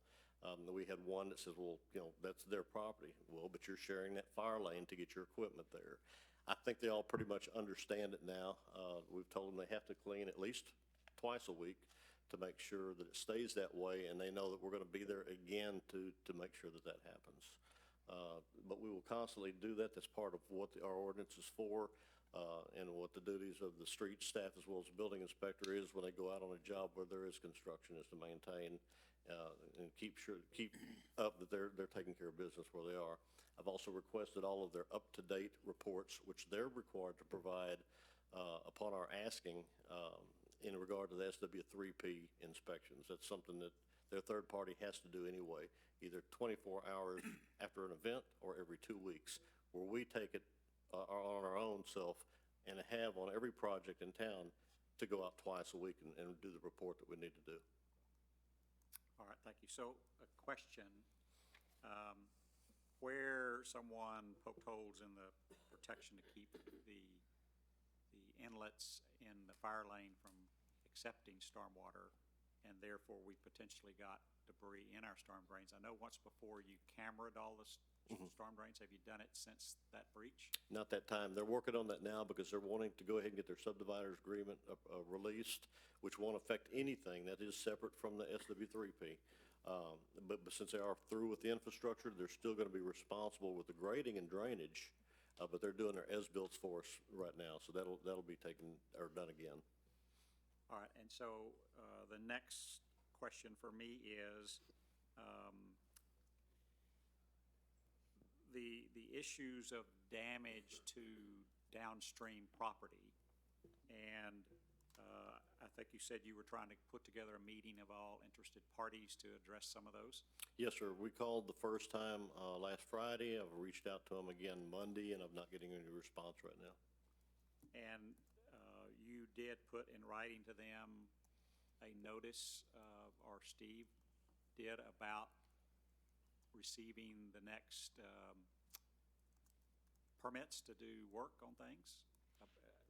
We had one that says, well, that's their property. Well, but you're sharing that fire lane to get your equipment there. I think they all pretty much understand it now. We've told them they have to clean at least twice a week to make sure that it stays that way, and they know that we're going to be there again to make sure that that happens. But we will constantly do that. That's part of what our ordinance is for, and what the duties of the street staff as well as the building inspector is when they go out on a job where there is construction, is to maintain and keep up that they're taking care of business where they are. I've also requested all of their up-to-date reports, which they're required to provide upon our asking in regard to the SW3P inspections. That's something that their third party has to do anyway, either 24 hours after an event or every 2 weeks, where we take it on our own self and have on every project in town to go out twice a week and do the report that we need to do. All right, thank you. So a question, where someone poked holes in the protection to keep the inlets in the fire lane from accepting stormwater, and therefore we potentially got debris in our storm drains. I know once before you cameraed all the storm drains. Have you done it since that breach? Not that time. They're working on that now because they're wanting to go ahead and get their subdividers agreement released, which won't affect anything. That is separate from the SW3P. But since they are through with the infrastructure, they're still going to be responsible with the grading and drainage, but they're doing their as-built for us right now, so that'll be taken or done again. All right, and so the next question for me is the issues of damage to downstream property. And I think you said you were trying to put together a meeting of all interested parties to address some of those. Yes, sir. We called the first time last Friday. I've reached out to them again Monday, and I'm not getting any response right now. And you did put in writing to them a notice, or Steve did, about receiving the next permits to do work on things.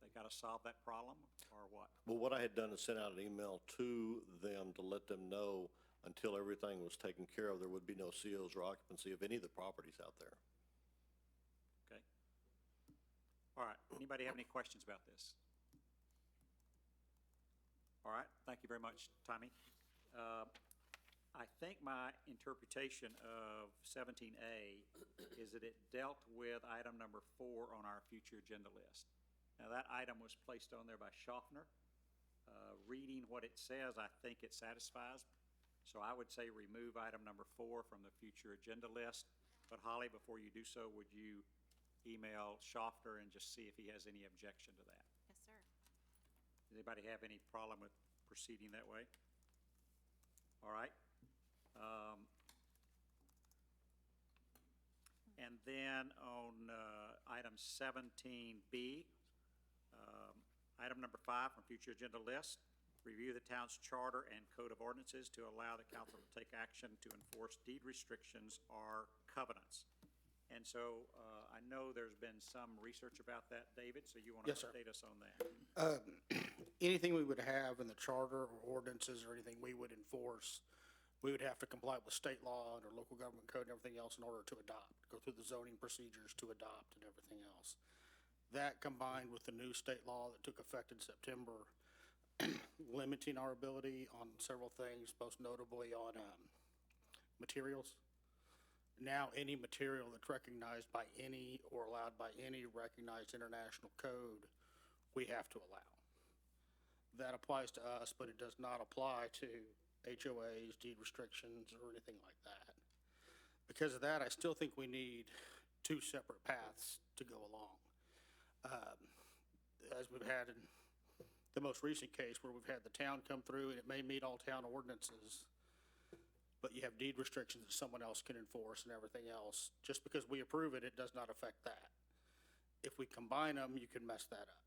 They gotta solve that problem, or what? Well, what I had done is sent out an email to them to let them know until everything was taken care of, there would be no COs or occupancy of any of the properties out there. Okay. All right, anybody have any questions about this? All right, thank you very much, Tommy. I think my interpretation of 17A is that it dealt with item number 4 on our future agenda list. Now, that item was placed on there by Schaffner. Reading what it says, I think it satisfies. So I would say remove item number 4 from the future agenda list. But Holly, before you do so, would you email Schaffner and just see if he has any objection to that? Yes, sir. Does anybody have any problem with proceeding that way? All right. And then on item 17B, item number 5 from future agenda list, review the town's charter and code of ordinances to allow the council to take action to enforce deed restrictions or covenants. And so I know there's been some research about that, David, so you want to Yes, sir. update us on that? Anything we would have in the charter or ordinances or anything we would enforce, we would have to comply with state law and our local government code and everything else in order to adopt, go through the zoning procedures to adopt and everything else. That combined with the new state law that took effect in September, limiting our ability on several things, most notably on materials. Now, any material that's recognized by any or allowed by any recognized international code, we have to allow. That applies to us, but it does not apply to HOAs, deed restrictions, or anything like that. Because of that, I still think we need 2 separate paths to go along. As we've had in the most recent case where we've had the town come through and it may meet all town ordinances, but you have deed restrictions that someone else can enforce and everything else. Just because we approve it, it does not affect that. If we combine them, you can mess that up.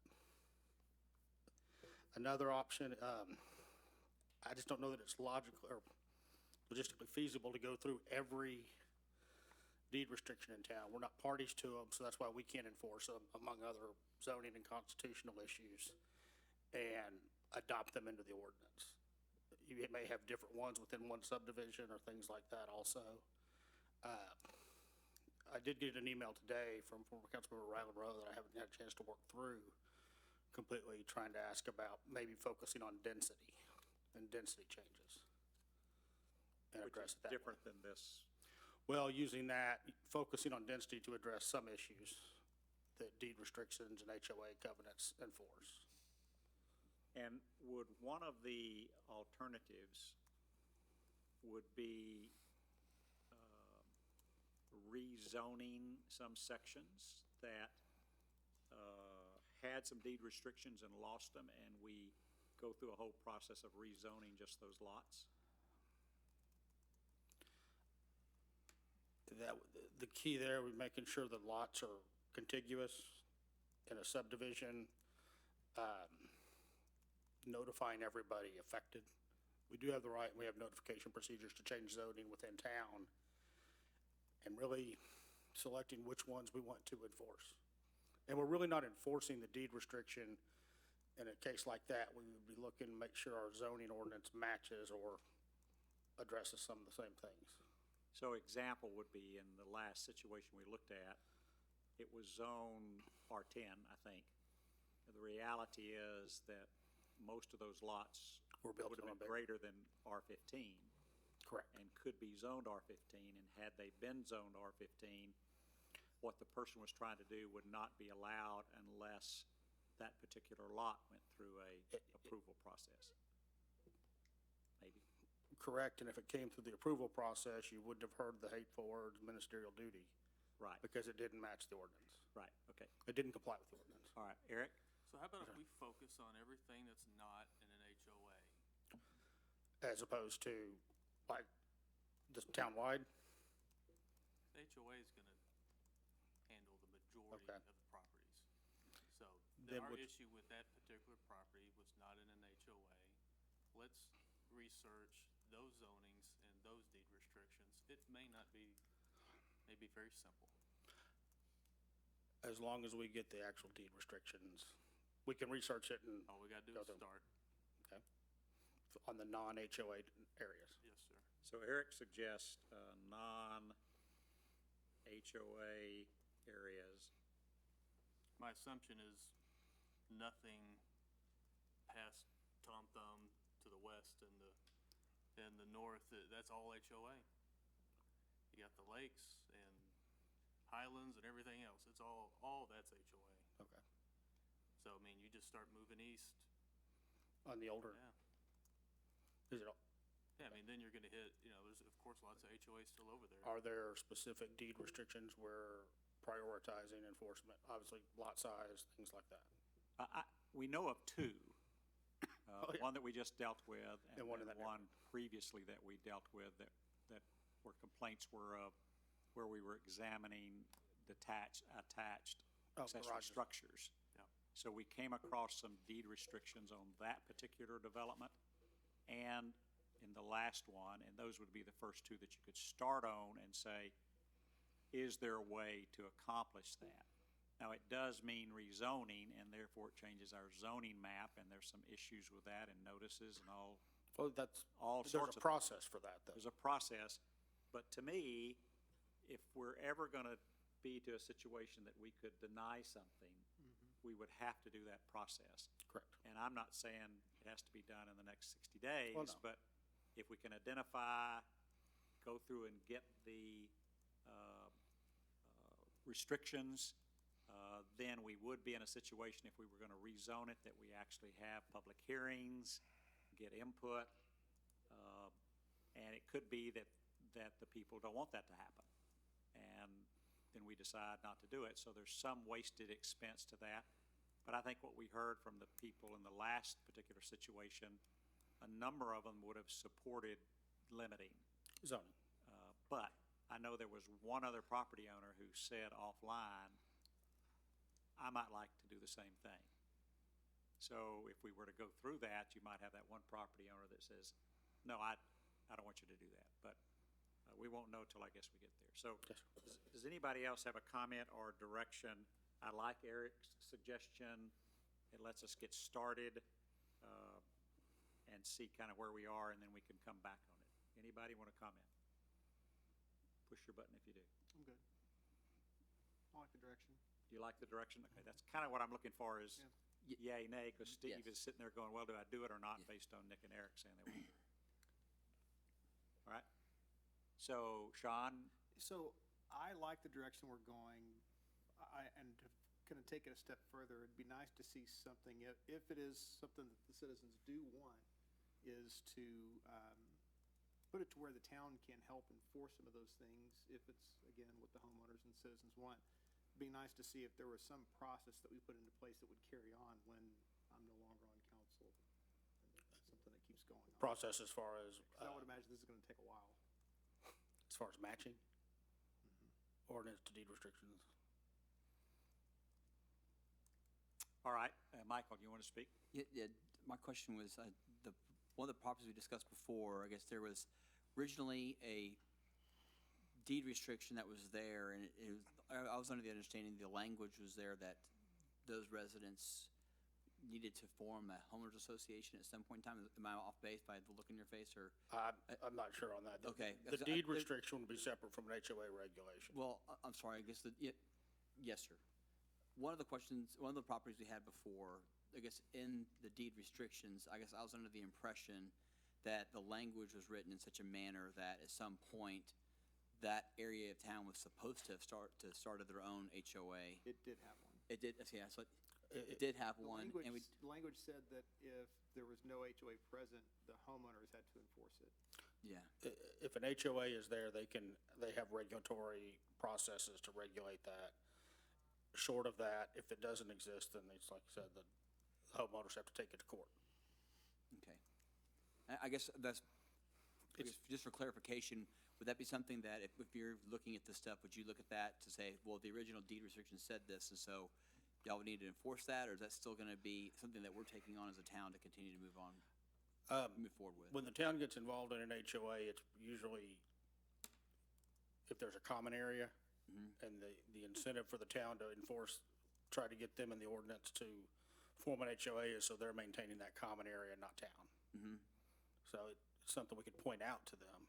Another option, I just don't know that it's logical or logistically feasible to go through every deed restriction in town. We're not parties to them, so that's why we can't enforce them, among other zoning and constitutional issues, and adopt them into the ordinance. You may have different ones within one subdivision or things like that also. I did get an email today from former Councilmember Ryland Rowe that I haven't had a chance to work through completely, trying to ask about maybe focusing on density and density changes. And Which address is it that way. different than this. Well, using that, focusing on density to address some issues that deed restrictions and HOA covenants enforce. And would one of the alternatives would be rezoning some sections that had some deed restrictions and lost them, and we go through a whole process of rezoning just those lots? The key there, we're making sure the lots are contiguous in a subdivision, notifying everybody affected. We do have the right, we have notification procedures to change zoning within town, and really selecting which ones we want to enforce. And we're really not enforcing the deed restriction. In a case like that, we would be looking to make sure our zoning ordinance matches or addresses some of the same things. So example would be in the last situation we looked at, it was zone R10, I think. The reality is that most of those lots Were built would have on been a big- greater than R15 Correct. and could be zoned R15, and had they been zoned R15, what the person was trying to do would not be allowed unless that particular lot went through a approval process. Maybe. Correct, and if it came through the approval process, you wouldn't have heard the hateful words ministerial duty, Right, because it didn't match the ordinance. right, okay. It didn't comply with the ordinance. All right, Eric? So how about if we focus on everything that's not in an HOA? As opposed to, like, just townwide? The HOA is gonna handle the majority Okay. of the properties. So Then our which- issue with that particular property was not in an HOA. Let's research those zonings and those deed restrictions. It may not be, maybe very simple. As long as we get the actual deed restrictions, we can research it and All we gotta do Go is through. start. on the non-HOA areas. Yes, sir. So Eric suggests, non-HOA areas. My assumption is nothing past Tom Thumb to the west and the north, that's all HOA. You got the lakes and highlands and everything else, it's all that's HOA. Okay. So, I mean, you just start moving east, On the older, yeah. is it, Yeah, I mean, then you're gonna hit, there's of course lots of HOA still over there. are there specific deed restrictions where prioritizing enforcement, obviously lot size, things like that? We know of two. Oh, yeah. One that we just dealt with, and And one in then that one previously that we dealt with that where complaints were of, where we were examining attached Oh, accessory garages. structures. Yeah. So we came across some deed restrictions on that particular development and in the last one, and those would be the first two that you could start on and say, is there a way to accomplish that? Now, it does mean rezoning, and therefore it changes our zoning map, and there's some issues with that, and notices and all Well, sorts there's a of. process for that, though. There's a process, but to me, if we're ever gonna be to a situation that we could deny something, we would have to do that process. Correct. And I'm not saying it has to be done in the next 60 days, Well, no. but if we can identify, go through and get the restrictions, then we would be in a situation, if we were gonna rezone it, that we actually have public hearings, get input, and it could be that the people don't want that to happen. And then we decide not to do it, so there's some wasted expense to that. But I think what we heard from the people in the last particular situation, a number of them would have supported limiting. Zoning. But I know there was one other property owner who said offline, I might like to do the same thing. So if we were to go through that, you might have that one property owner that says, no, I don't want you to do that. But we won't know till I guess we get there. So does anybody else have a comment or direction? I like Eric's suggestion. It lets us get started and see kind of where we are, and then we can come back on it. Anybody want to comment? Push your button if you do. I'm good. I like the direction. You like the direction? Okay, that's kind of what I'm looking for is yay, nay, because Steve Yes. is sitting there going, well, do I do it or not, based on Nick and Eric saying they want to do it. All right? So, Sean, So I like the direction we're going. And to kind of take it a step further, it'd be nice to see something, if it is something that the citizens do want, is to put it to where the town can help enforce some of those things, if it's, again, what the homeowners and citizens want. It'd be nice to see if there was some process that we put into place that would carry on when I'm no longer on council. And it's something that keeps going on. Process as far as, 'Cause I would imagine this is gonna take a while. as far as matching? Ordinance to deed restrictions. all right, Michael, do you want to speak? Yeah, my question was, one of the properties we discussed before, I guess there was originally a deed restriction that was there, and I was under the understanding the language was there that those residents needed to form a homeowners association at some point in time. Am I off base by the look in your face, or? I'm not sure on that. Okay, The because deed restriction would be separate from an HOA regulation. Well, I'm sorry, I guess yes, sir. One of the properties we had before, I guess in the deed restrictions, I guess I was under the impression that the language was written in such a manner that at some point, that area of town was supposed to have started their own HOA. It did have one. It did, yeah, so it did have The one, and we, language said that if there was no HOA present, the homeowners had to enforce it. yeah. If an HOA is there, they have regulatory processes to regulate that. Short of that, if it doesn't exist, then it's like I said, the homeowners have to take it to court. Okay. I guess just for clarification, would that be something that if you're looking at this stuff, would you look at that to say, well, the original deed restriction said this, and so y'all would need to enforce that, or is that still gonna be something that we're taking on as a town to continue to move forward with? When the town gets involved in an HOA, it's usually, if there's a common area, and the incentive for the town to enforce, try to get them in the ordinance to form an HOA is so they're maintaining that common area, not town. So it's something we could point out to them.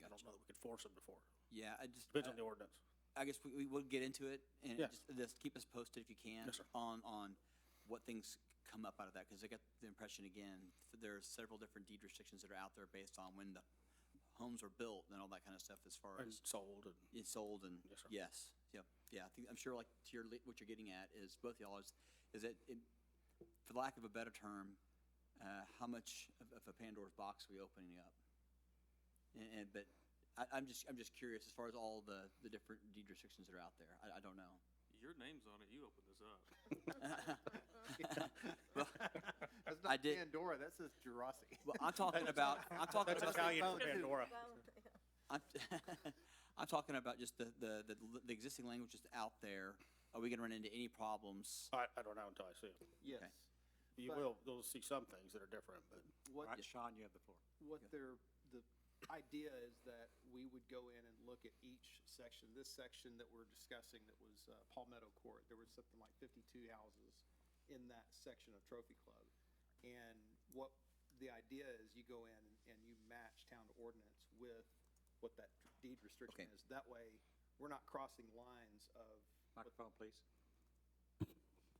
I don't know that we could force them to Yeah, I just. depends on the ordinance. I guess we will get into it, and Yeah. just keep us posted if you can. Yes, sir. On what things come up out of that, because I get the impression, again, there's several different deed restrictions that are out there based on when the homes were built and all that kind of stuff as far And as sold and. it's sold and, Yes, sir. yes, yep, yeah, I think, I'm sure like to your, what you're getting at is, both of y'all is that, for lack of a better term, how much of a Pandora's box are we opening up? But I'm just curious as far as all the different deed restrictions that are out there. I don't know. Your name's on it, you opened this up. Well, That's I not did- Pandora, that says Jurassic. Well, I'm talking about That's Italian for Pandora. I'm, I'm talking about just the existing language that's out there. Are we gonna run into any problems? I don't know until I see it. Yes. Okay. You will, you'll see some things that are different, but. What, All right, Sean, you have the floor. what the idea is that we would go in and look at each section. This section that we're discussing that was Palmetto Court, there was something like 52 houses in that section of Trophy Club. And what the idea is, you go in and you match town ordinance with what that deed restriction Okay. is. That way, we're not crossing lines of, Microphone, please.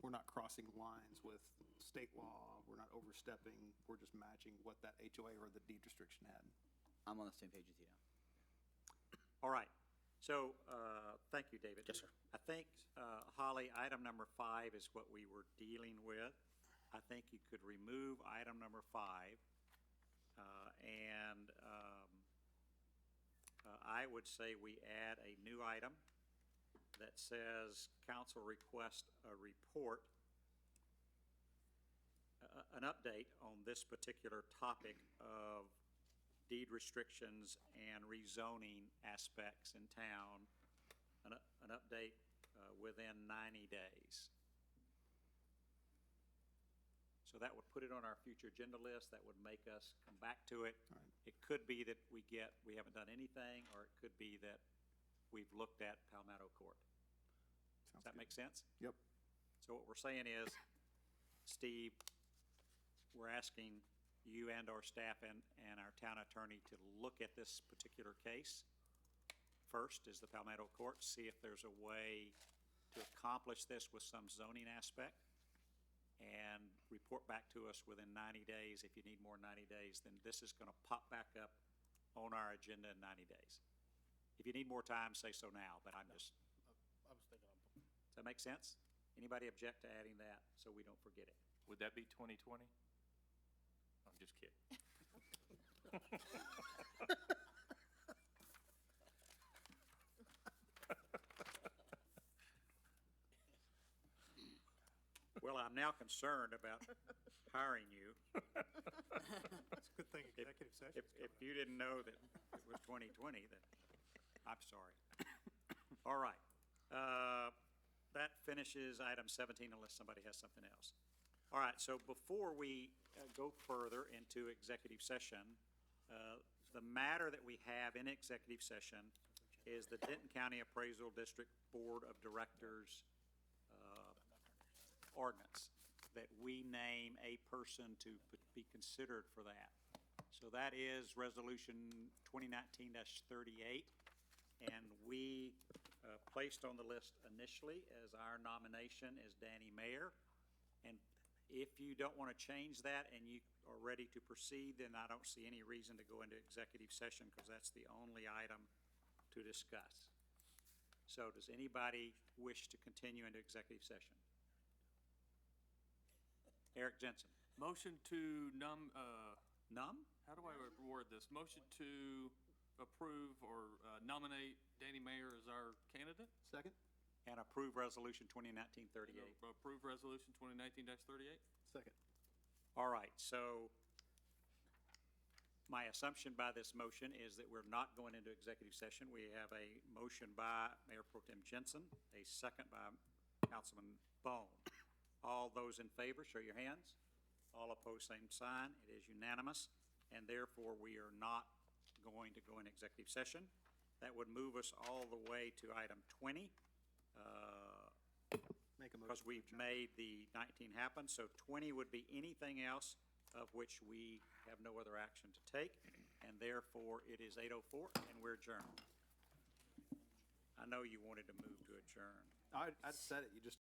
we're not crossing lines with state law, we're not overstepping, we're just matching what that HOA or the deed restriction had. I'm on the same page with you now. All right. So, thank you, David. Yes, sir. I think, Holly, item number 5 is what we were dealing with. I think you could remove item number 5. I would say we add a new item that says, council request a report, an update on this particular topic of deed restrictions and rezoning aspects in town, an update within 90 days. So that would put it on our future agenda list. That would make us come back to it. It could be that we haven't done anything, or it could be that we've looked at Palmetto Court. Does that make sense? Yep. So what we're saying is, Steve, we're asking you and our staff and our town attorney to look at this particular case. First is the Palmetto Court, see if there's a way to accomplish this with some zoning aspect, and report back to us within 90 days. If you need more 90 days, then this is gonna pop back up on our agenda in 90 days. If you need more time, say so now, but I'm just, I was thinking of. does that make sense? Anybody object to adding that so we don't forget it? Would that be 2020? I'm just kidding. Well, I'm now concerned about hiring you. It's a good thing executive session is If coming up. you didn't know that it was 2020, then I'm sorry. All right. That finishes item 17 unless somebody has something else. All right, so before we go further into executive session, the matter that we have in executive session is the Denton County Appraisal District Board of Directors ordinance, that we name a person to be considered for that. So that is Resolution 2019-38, and we placed on the list initially as our nomination is Danny Mayer. And if you don't want to change that and you are ready to proceed, then I don't see any reason to go into executive session, because that's the only item to discuss. So does anybody wish to continue into executive session? Eric Jensen. Motion to Num? how do I word this? Motion to approve or nominate Danny Mayer as our candidate? Second? And approve Resolution 2019-38. Approve Resolution 2019-38? Second. All right, so my assumption by this motion is that we're not going into executive session. We have a motion by Mayor Pro Tem Jensen, a second by Councilman Bone. All those in favor, show your hands. All opposed, same sign. It is unanimous, and therefore we are not going to go in executive session. That would move us all the way to item 20. Make Make a motion. because we've made the 19 happen. So 20 would be anything else of which we have no other action to take, and therefore it is 8:04 and we're adjourned. I know you wanted to move to adjourn. I said it, you just